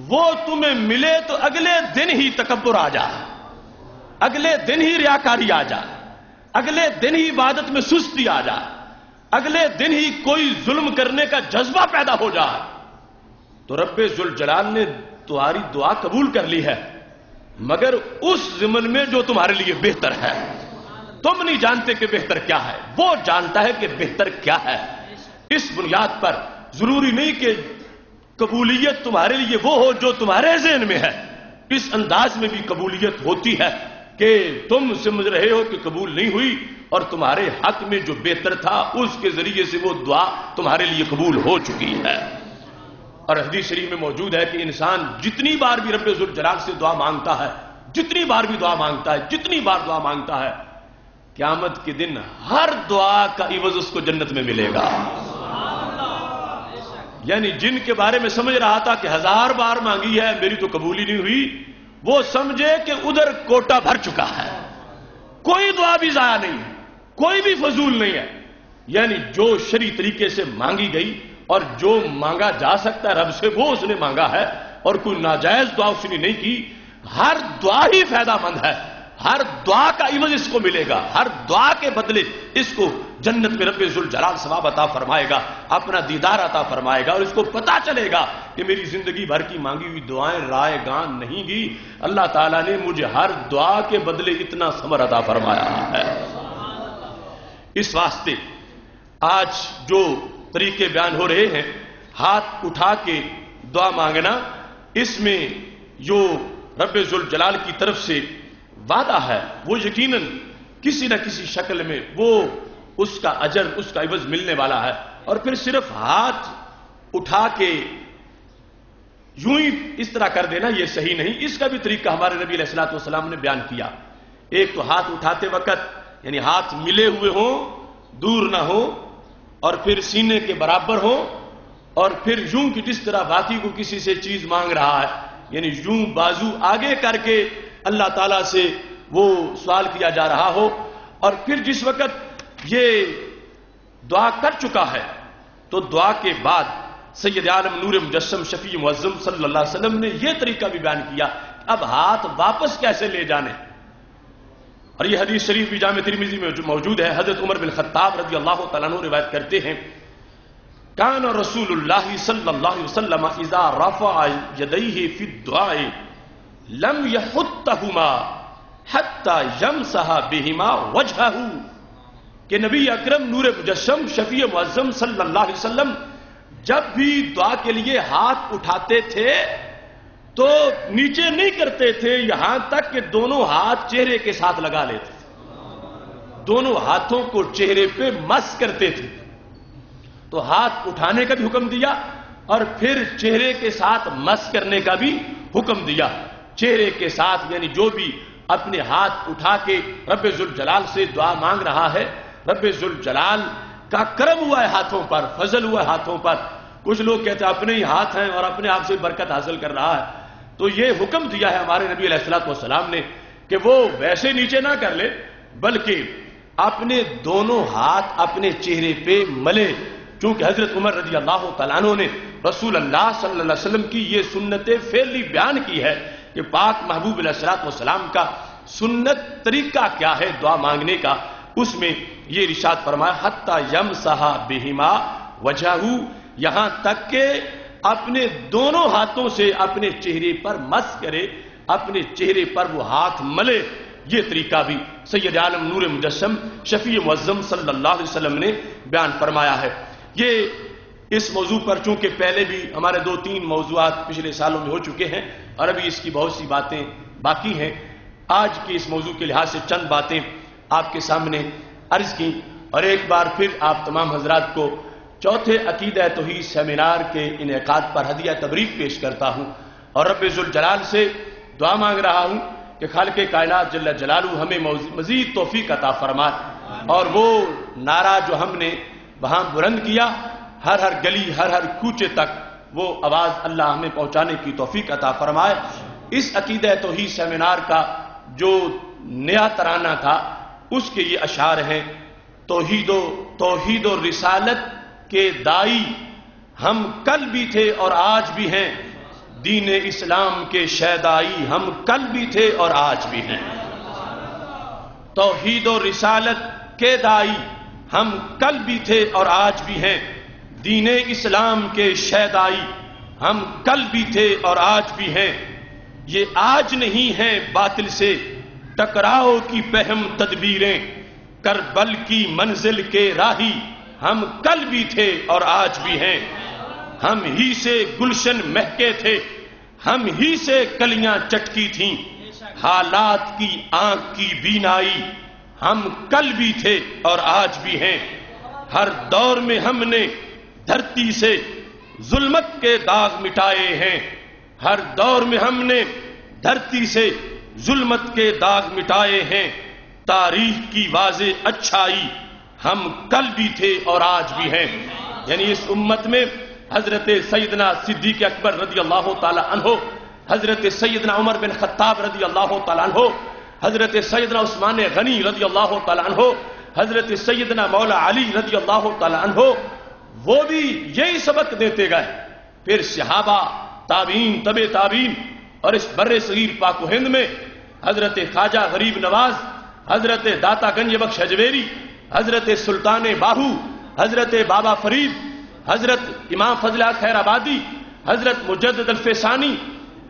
وہ تمہیں ملے تو اگلے دن ہی تکبر آ جائے، اگلے دن ہی ریاکاری آ جائے، اگلے دن ہی عبادت میں سستی آ جائے، اگلے دن ہی کوئی ظلم کرنے کا جذبہ پیدا ہو جائے، تو رب ذوالجلال نے تمہاری دعا قبول کر لی ہے، مگر اس ضمن میں جو تمہارے لیے بہتر ہے۔ تم نہیں جانتے کہ بہتر کیا ہے، وہ جانتا ہے کہ بہتر کیا ہے۔ اس بنیاد پر ضروری نہیں کہ قبولیت تمہارے لیے وہ ہو جو تمہارے ذہن میں ہے، اس انداز میں بھی قبولیت ہوتی ہے کہ تم سمجھ رہے ہو کہ قبول نہیں ہوئی اور تمہارے حق میں جو بہتر تھا اس کے ذریعے سے وہ دعا تمہارے لیے قبول ہو چکی ہے۔ اور حدیث شریف میں موجود ہے کہ انسان جتنی بار بھی رب ذوالجلال سے دعا مانگتا ہے، جتنی بار بھی دعا مانگتا ہے، جتنی بار دعا مانگتا ہے، قیامت کے دن ہر دعا کا عوض اس کو جنت میں ملے گا۔ یعنی جن کے بارے میں سمجھ رہا تھا کہ 1000 بار مانگی ہے میری تو قبول ہی نہیں ہوئی، وہ سمجھے کہ ادھر کوٹا بھر چکا ہے، کوئی دعا بھی ضائع نہیں ہے، کوئی بھی فضول نہیں ہے۔ یعنی جو شرعی طریقے سے مانگی گئی اور جو مانگا جا سکتا ہے رب سے وہ اس نے مانگا ہے، اور کوئی ناجائز دعا اس نے نہیں کی۔ ہر دعا ہی فائدہ مند ہے، ہر دعا کا عوض اس کو ملے گا، ہر دعا کے بدلے اس کو جنت میں رب ذوالجلال ثواب عطا فرمائے گا، اپنا دیدار عطا فرمائے گا، اور اس کو پتا چلے گا کہ میری زندگی بھر کی مانگی ہوئی دعائیں رائے گان نہیں گی، اللہ تعالیٰ نے مجھے ہر دعا کے بدلے اتنا ثمر عطا فرمایا ہے۔ اس واسطے آج جو طریقے بیان ہو رہے ہیں، ہاتھ اٹھا کے دعا مانگنا، اس میں جو رب ذوالجلال کی طرف سے وعدہ ہے وہ یقیناً کسی نہ کسی شکل میں وہ اس کا اجر، اس کا عوض ملنے والا ہے۔ اور پھر صرف ہاتھ اٹھا کے یوں ہی اس طرح کر دینا یہ صحیح نہیں، اس کا بھی طریقہ ہمارے نبی علیہ الصلوۃ والسلام نے بیان کیا۔ ایک تو ہاتھ اٹھاتے وقت یعنی ہاتھ ملے ہوئے ہوں، دور نہ ہو، اور پھر سینے کے برابر ہو، اور پھر یوں کہ جس طرح باقی کو کسی سے چیز مانگ رہا ہے، یعنی یوں بازو آگے کر کے اللہ تعالیٰ سے وہ سوال کیا جا رہا ہو۔ اور پھر جس وقت یہ دعا کر چکا ہے تو دعا کے بعد سید عالم نور مجسم شفیع معظم صلی اللہ علیہ وسلم نے یہ طریقہ بھی بیان کیا، اب ہاتھ واپس کیسے لے جانے۔ اور یہ حدیث شریف بھی جامع ترمذی میں موجود ہے، حضرت عمر بن خطاب رضی اللہ تعالیٰ عنہ روایت کرتے ہیں، کان رسول اللہ صلی اللہ علیہ وسلم اذا رفع یدیہ فی الدعاء لم یحطہما حتی یمسح بہما وجہہ، کہ نبی اکرم نور مجسم شفیع معظم صلی اللہ علیہ وسلم جب بھی دعا کے لیے ہاتھ اٹھاتے تھے تو نیچے نہیں کرتے تھے یہاں تک کہ دونوں ہاتھ چہرے کے ساتھ لگا لیتے تھے، دونوں ہاتھوں کو چہرے پہ مس کرتے تھے۔ تو ہاتھ اٹھانے کا بھی حکم دیا اور پھر چہرے کے ساتھ مس کرنے کا بھی حکم دیا۔ چہرے کے ساتھ یعنی جو بھی اپنے ہاتھ اٹھا کے رب ذوالجلال سے دعا مانگ رہا ہے، رب ذوالجلال کا کرم ہوا ہے ہاتھوں پر، فضل ہوا ہے ہاتھوں پر۔ کچھ لوگ کہتے ہیں اپنے ہی ہاتھ ہیں اور اپنے آپ سے برکت حاصل کر رہا ہے، تو یہ حکم دیا ہے ہمارے نبی علیہ الصلوۃ والسلام نے کہ وہ ویسے نیچے نہ کر لے بلکہ اپنے دونوں ہاتھ اپنے چہرے پہ ملے، چونکہ حضرت عمر رضی اللہ تعالیٰ عنہ نے رسول اللہ صلی اللہ علیہ وسلم کی یہ سنت فعلی بیان کی ہے کہ پاک محبوب علیہ الصلوۃ والسلام کا سنت طریقہ کیا ہے دعا مانگنے کا۔ اس میں یہ ارشاد فرمایا حتی یمسح بہما وجہہ، یہاں تک کہ اپنے دونوں ہاتھوں سے اپنے چہرے پر مس کرے، اپنے چہرے پر وہ ہاتھ ملے۔ یہ طریقہ بھی سید عالم نور مجسم شفیع معظم صلی اللہ علیہ وسلم نے بیان فرمایا ہے۔ یہ اس موضوع پر چونکہ پہلے بھی ہمارے 2-3 موضوعات پچھلے سالوں میں ہو چکے ہیں اور ابھی اس کی بہت سی باتیں باقی ہیں، آج کے اس موضوع کے لحاظ سے چند باتیں آپ کے سامنے عرض کی، اور ایک بار پھر آپ تمام حضرات کو چوتھے عقیدہ توحید سیمینار کے انعقاد پر ہدیہ تبریک پیش کرتا ہوں، اور رب ذوالجلال سے دعا مانگ رہا ہوں کہ خالق کائنات جل جلالہ ہمیں مزید توفیق عطا فرمائے، اور وہ نعرہ جو ہم نے وہاں بلند کیا ہر ہر گلی ہر ہر کوچے تک وہ آواز اللہ ہمیں پہنچانے کی توفیق عطا فرمائے۔ اس عقیدہ توحید سیمینار کا جو نیا ترانہ تھا اس کے یہ اشعار ہیں، توحید و رسالت کے دائی ہم کل بھی تھے اور آج بھی ہیں، دین اسلام کے شیدائی ہم کل بھی تھے اور آج بھی ہیں۔ توحید و رسالت کے دائی ہم کل بھی تھے اور آج بھی ہیں، دین اسلام کے شیدائی ہم کل بھی تھے اور آج بھی ہیں۔ یہ آج نہیں ہیں باطل سے ٹکراؤ کی پہم تدبیریں، کربل کی منزل کے راہی ہم کل بھی تھے اور آج بھی ہیں۔ ہم ہی سے گلشن مہکے تھے، ہم ہی سے کلیاں چٹکی تھیں، حالات کی آنکھ کی بینائی ہم کل بھی تھے اور آج بھی ہیں۔ ہر دور میں ہم نے دھرتی سے ظلمت کے داغ مٹائے ہیں، ہر دور میں ہم نے دھرتی سے ظلمت کے داغ مٹائے ہیں۔ تاریخ کی واضح اچھائی ہم کل بھی تھے اور آج بھی ہیں۔ یعنی اس امت میں حضرت سیدنا صدیق اکبر رضی اللہ تعالی عنہ، حضرت سیدنا عمر بن خطاب رضی اللہ تعالی عنہ، حضرت سیدنا عثمان غنی رضی اللہ تعالی عنہ، حضرت سیدنا مولا علی رضی اللہ تعالی عنہ، وہ بھی یہی سبق دیتے گئے۔ پھر صحابہ، تابعین، تبع تابعین، اور اس بر صغیر پاک و ہند میں حضرت خواجہ غریب نواز، حضرت داتا گنج بخش حجویری، حضرت سلطان باہو، حضرت بابا فرید، حضرت امام فضل خیر آبادی، حضرت مجدد الفسانی،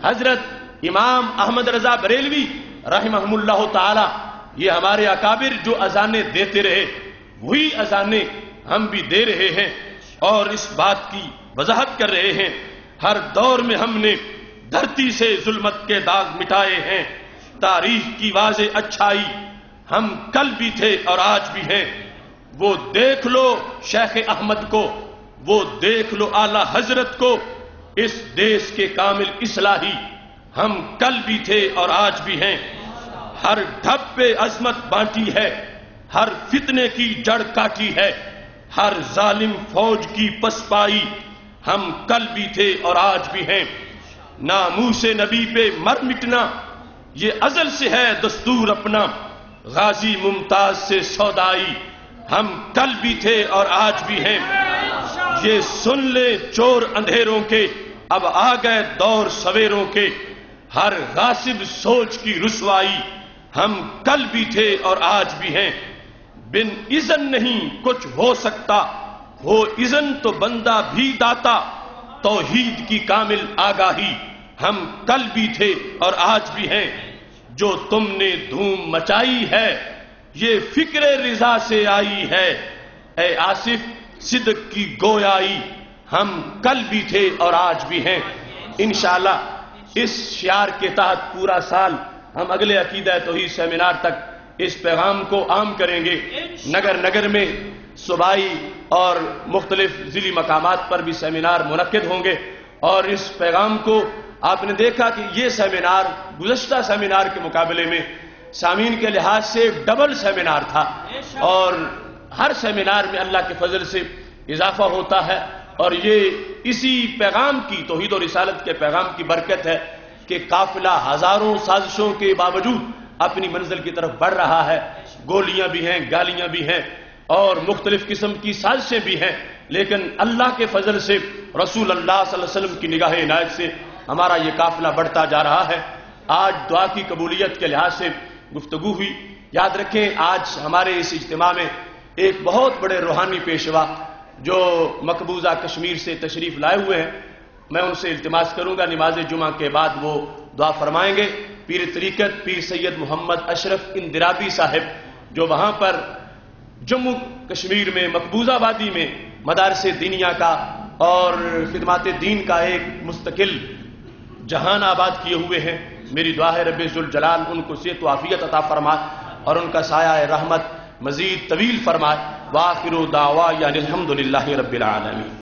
حضرت امام احمد رضا بریلوی رحمہم اللہ تعالی، یہ ہمارے اکابر جو اذانیں دیتے رہے وہی اذانیں ہم بھی دے رہے ہیں اور اس بات کی وضاحت کر رہے ہیں۔ ہر دور میں ہم نے دھرتی سے ظلمت کے داغ مٹائے ہیں، تاریخ کی واضح اچھائی ہم کل بھی تھے اور آج بھی ہیں۔ وہ دیکھ لو شیخ احمد کو، وہ دیکھ لو اعلی حضرت کو، اس دیش کے کامل اصلاحی ہم کل بھی تھے اور آج بھی ہیں۔ ہر ڈھب پہ عظمت بانٹی ہے، ہر فتنے کی جڑ کاٹی ہے، ہر ظالم فوج کی پسپائی ہم کل بھی تھے اور آج بھی ہیں۔ ناموس نبی پہ مر مٹنا یہ ازل سے ہے دستور اپنا، غازی ممتاز سے سودائی ہم کل بھی تھے اور آج بھی ہیں۔ یہ سن لے چور اندھیروں کے، اب آ گئے دور سویروں کے، ہر غاصب سوچ کی رسوائی ہم کل بھی تھے اور آج بھی ہیں۔ بن اذن نہیں کچھ ہو سکتا، ہو اذن تو بندہ بھی داتا، توحید کی کامل آگاہی ہم کل بھی تھے اور آج بھی ہیں۔ جو تم نے دھوم مچائی ہے یہ فکر رضا سے آئی ہے، اے آصف صدق کی گویائی ہم کل بھی تھے اور آج بھی ہیں۔ انشاءاللہ اس شعار کے تحت پورا سال ہم اگلے عقیدہ توحید سیمینار تک اس پیغام کو عام کریں گے۔ نگر نگر میں صوبائی اور مختلف ضلعی مقامات پر بھی سیمینار منعقد ہوں گے، اور اس پیغام کو آپ نے دیکھا کہ یہ سیمینار گزشتہ سیمینار کے مقابلے میں سامعین کے لحاظ سے ڈبل سیمینار تھا، اور ہر سیمینار میں اللہ کے فضل سے اضافہ ہوتا ہے، اور یہ اسی پیغام کی، توحید و رسالت کے پیغام کی برکت ہے کہ قافلہ ہزاروں سازشوں کے باوجود اپنی منزل کی طرف بڑھ رہا ہے۔ گولیاں بھی ہیں، گالیاں بھی ہیں، اور مختلف قسم کی سازشیں بھی ہیں، لیکن اللہ کے فضل سے، رسول اللہ صلی اللہ علیہ وسلم کی نگاہ عنایت سے ہمارا یہ قافلہ بڑھتا جا رہا ہے۔ آج دعا کی قبولیت کے لحاظ سے گفتگو ہوئی۔ یاد رکھیں آج ہمارے اس اجتماع میں ایک بہت بڑے روحانی پیشوا جو مقبوضہ کشمیر سے تشریف لائے ہوئے ہیں، میں ان سے التماس کروں گا نماز جمعہ کے بعد وہ دعا فرمائیں گے۔ پیر طریقت پیر سید محمد اشرف اندرابی صاحب جو وہاں پر جموں کشمیر میں مقبوضہ آبادی میں مدارس دینیا کا اور خدمات دین کا ایک مستقل جہان آباد کیے ہوئے ہیں، میری دعا ہے رب ذوالجلال ان کو صحت و عافیت عطا فرمائے اور ان کا سایہ رحمت مزید طویل فرمائے۔ وآخر دعوانا الحمدللہ رب العالمین۔